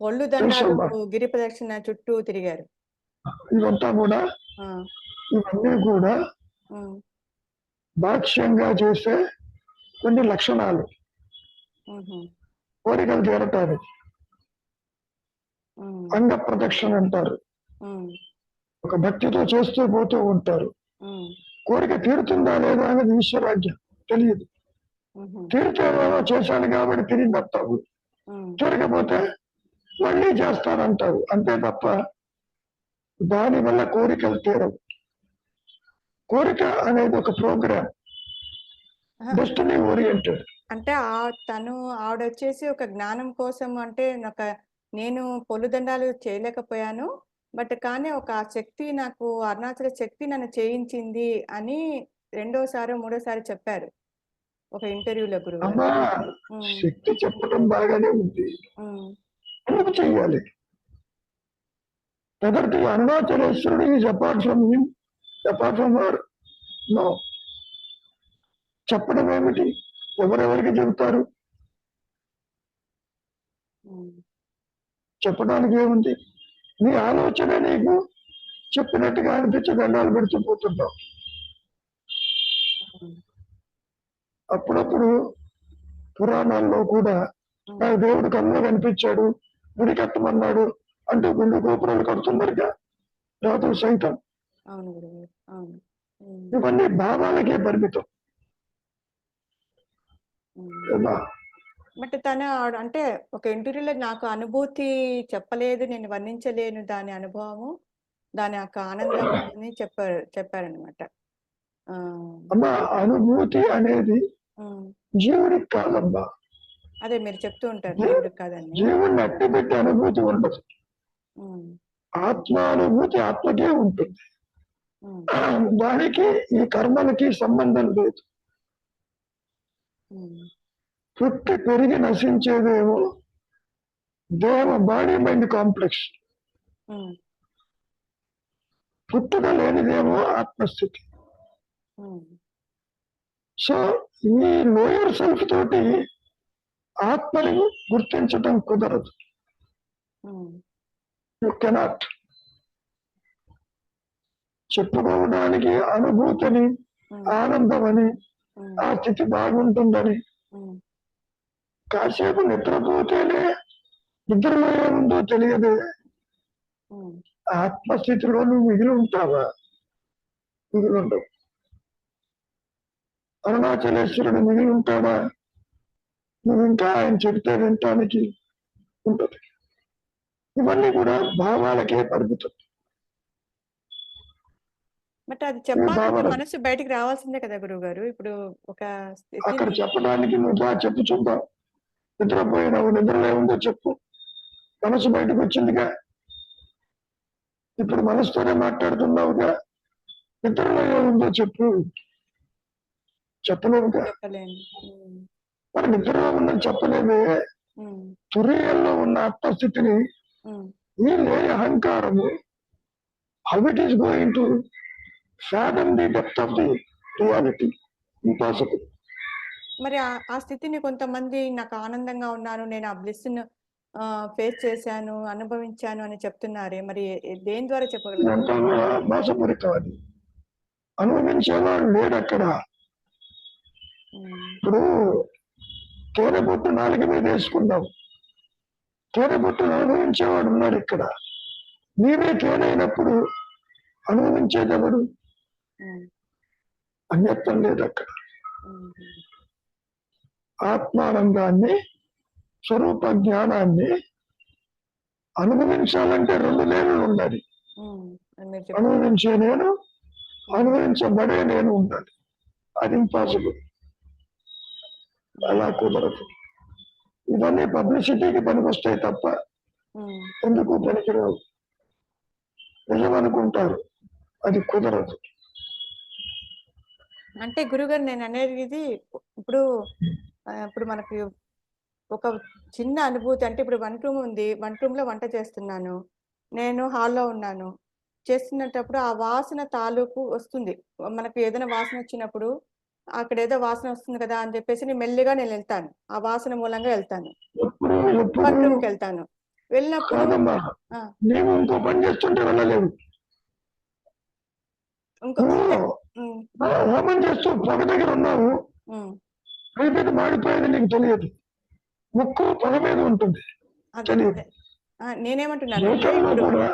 ఒళ్ళు దండాలు తెలుసమ్మా. గిరి ప్రదక్షిణ చుట్టూ తిరిగారు. ఇవంతా కూడా ఆ, ఇవన్నీ కూడా ఉమ్, భాష్యంగా చేసే కొన్ని లక్షణాలు ఉహు, కోరికలు తీరటానికి. ఉమ్, అంగ ప్రదక్షిణ అంటారు. ఉమ్, ఒక భక్తితో చేస్తూ పోతూ ఉంటారు. ఉమ్, కోరిక తీరుతుందా లేదా అనేది ఈశ్వరాజ్ఞ, తెలియదు. ఉహు, తీరితేనేమో చేశాను కాబట్టి తిరిగినట్టావు, ఉమ్, తీరకపోతే మళ్ళీ చేస్తానంటావు, అంతే తప్ప దానివల్ల కోరికలు తీరవు. కోరిక అనేది ఒక ప్రోగ్రామ్, ఆహా, డెస్టినీ ఓరియంటెడ్. అంటే తను ఆవిడ వచ్చేసి ఒక జ్ఞానం కోసం, అంటే నేను పొల్లుదండాలు చేయలేకపోయాను, బట్ కానీ ఒక శక్తి నాకు, అరుణాచల శక్తి నన్ను చేయించింది అని రెండోసారి మూడోసారి చెప్పారు ఒక ఇంటర్వ్యూలో గురుగారు. అమ్మా, శక్తి చెప్పడం బాగానే ఉంది, ఎందుకు చెయ్యాలి? మొదటి అరుణాచలేశ్వరుడు is apart from him, apart from her, no. చెప్పడం ఏమిటి? ఎవరెవరికి చెబుతారు? చెప్పడానికి ఏముంది? నీ ఆలోచన నీకు చెప్పినట్టుగా అనిపించి దండాలు పెడుతూ పోతుంటావు. అప్పుడప్పుడు పురాణాల్లో కూడా నా దేవుడు కన్నులో కనిపించాడు, గుడి కట్టమన్నాడు అంటూ గుండు గోపురాలు కడుతున్నారుగా రాజులు సైతం. అవును గురుగారు, అవును. ఇవన్నీ భావాలకే పరిమితం. ఏమా? బట్ తను అంటే ఒక ఇంటర్వ్యూలో నాకు అనుభూతి చెప్పలేదు, నేను వర్ణించలేను దాని అనుభవము, దాని యొక్క ఆనందం అని చెప్పారనమాట. అమ్మా, అనుభూతి అనేది జీవుడికి కాదమ్మా. అదే మీరు చెప్తూ ఉంటారు దేవుడికి కాదని. జీవుడిని అట్టి పెట్టి అనుభూతి ఉండదు. ఆత్మానుభూతి ఆత్మకే ఉంటుంది. దానికి ఈ కర్మలకి సంబంధం లేదు. పుట్టి పెరిగి నశించేదేమో దేవ బాడీ మైండ్ కాంప్లెక్స్, పుట్టుక లేనిదేమో ఆత్మస్థితి. సో ఈ లోయర్ సెల్ఫ్ తోటి ఆత్మని గుర్తించటం కుదరదు. You cannot. చెప్పుకోవడానికి అనుభూతిని, ఆనందమని, ఆ స్థితి బాగుంటుందని, కాసేపు నిద్రపోతేనే నిద్రలో ఏముందో తెలియదు. ఆత్మస్థితిలో నువ్వు మిగిలి ఉంటావా? మిగిలి ఉండవు. అరుణాచలేశ్వరుడు మిగిలి ఉంటాడా? నువ్వు ఇంకా ఆయన చెబితే వినటానికి ఉంటుంది. ఇవన్నీ కూడా భావాలకే పరిమితం. బట్ అది చెప్పాలంటే మనసు బయటికి రావాల్సిందే కదా గురువు గారు. ఇప్పుడు ఒక అక్కడ చెప్పడానికి నువ్వు బాగా చెప్పు చూద్దాం. నిద్రపోయినావు, నిద్రలో ఏముందో చెప్పు. మనసు బయటకు వచ్చిందిగా, ఇప్పుడు మనసుతోనే మాట్లాడుతున్నావుగా, నిద్రలో ఏముందో చెప్పు. చెప్పలేవుగా. మరి నిద్రలో ఉన్నది చెప్పలేమే. తురియల్లో ఉన్న ఆత్మస్థితిని ఈ లేని అహంకారము, how it is going to fathom the depth of the reality? Impossible. మరి ఆ స్థితిని కొంతమంది నాకు ఆనందంగా ఉన్నాను, నేను ఆ బ్లిస్ ఫేస్ చేశాను, అనుభవించాను అని చెప్తున్నారే, మరి దేని ద్వారా చెప్పగలరు? మోసపూరితం. అది అనుభవించేవాడు లేడు అక్కడ. ఇప్పుడు తేనె బొట్టు నాలుగు మీద వేసుకున్నావు, తేనె బొట్టును అనుభవించేవాడు ఉన్నాడు ఇక్కడ. నీవే తేనైనప్పుడు అనుభవించేదెవడు? అన్యత్వం లేదు అక్కడ. ఆత్మానందాన్ని, స్వరూప జ్ఞానాన్ని అనుభవించాలంటే రెండు లేనులు ఉండాలి. అనుభవించే నేను, అనుభవించబడే నేను ఉండాలి. అది ఇంపాసిబుల్. అలా కుదరదు. ఇవన్నీ పబ్లిసిటీకి పనికొస్తాయి తప్ప ఎందుకు పనికిరావు. నిజమనుకుంటారు, అది కుదరదు. అంటే గురుగారు నేను అనేది ఇప్పుడు ఇప్పుడు మనకి ఒక చిన్న అనుభూతి అంటే ఇప్పుడు వంట రూమ్ ఉంది, వంట రూమ్ లో వంట చేస్తున్నాను, నేను హాల్లో ఉన్నాను, చేస్తున్నప్పుడు ఆ వాసన తాలూకు వస్తుంది. మనకు ఏదైనా వాసన వచ్చినప్పుడు అక్కడ ఏదో వాసన వస్తుంది కదా అని చెప్పేసి నేను మెల్లిగా వెళ్తాను, ఆ వాసన మూలంగా వెళ్తాను, ఎప్పుడు ఎప్పుడు వంట రూమ్కి వెళ్తాను. వెళ్ళినప్పుడు కాదమ్మా, ఆ, మేము ఇంకో పని చేస్తుంటే వెళ్ళలేము. ఇంకో అంటే ఉమ్, హోమం చేస్తూ పొగ దగ్గర ఉన్నావు, ఉమ్, పొగ మీద మాడిపోయేది నీకు తెలియదు, ముక్కు పొగ మీద ఉంటుంది, అదే తెలియదు. అదే నేనేమంటున్నానంటే లోకంలో ఇప్పుడు కూడా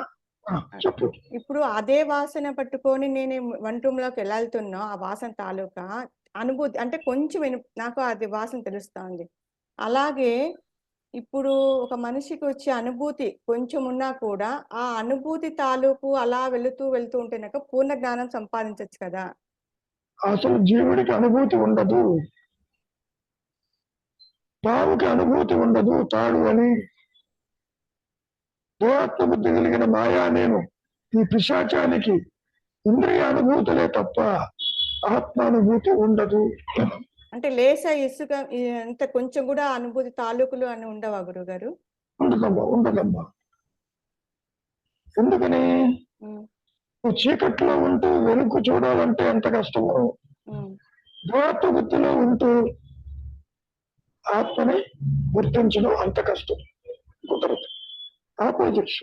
చెప్పు. ఇప్పుడు అదే వాసన పట్టుకొని నేను వంట రూమ్ లోకి వెళ్తున్నా, ఆ వాసన తాలూకా అనుభూతి అంటే కొంచెం నాకు అది వాసన తెలుస్తుంది. అలాగే ఇప్పుడు ఒక మనిషికి వచ్చే అనుభూతి కొంచెం ఉన్నా కూడా ఆ అనుభూతి తాలూకు అలా వెళుతూ వెళ్తూ ఉంటేనాక పూర్ణ జ్ఞానం సంపాదించవచ్చు కదా. అసలు జీవుడికి అనుభూతి ఉండదు, పావుకి అనుభూతి ఉండదు. తాడు అని దేవాత్మ బుద్ధి కలిగిన మాయా నేను ఈ పిశాచానికి ఇంద్రియ అనుభూతులే తప్ప ఆత్మానుభూతి ఉండదు. అంటే లేసా ఇసుక అంత కొంచెం కూడా అనుభూతి తాలూకులు అని ఉండవా గురుగారు? ఉండదమ్మా, ఉండదమ్మా. ఎందుకని ఉమ్, నువ్వు చీకట్లో ఉంటూ వెలుగు చూడాలంటే ఎంత కష్టమో, ఉమ్. దేవాత్మ బుద్ధిలో ఉంటూ ఆత్మని గుర్తించడం అంత కష్టం. కుదరదు. ఆపోజిట్స్.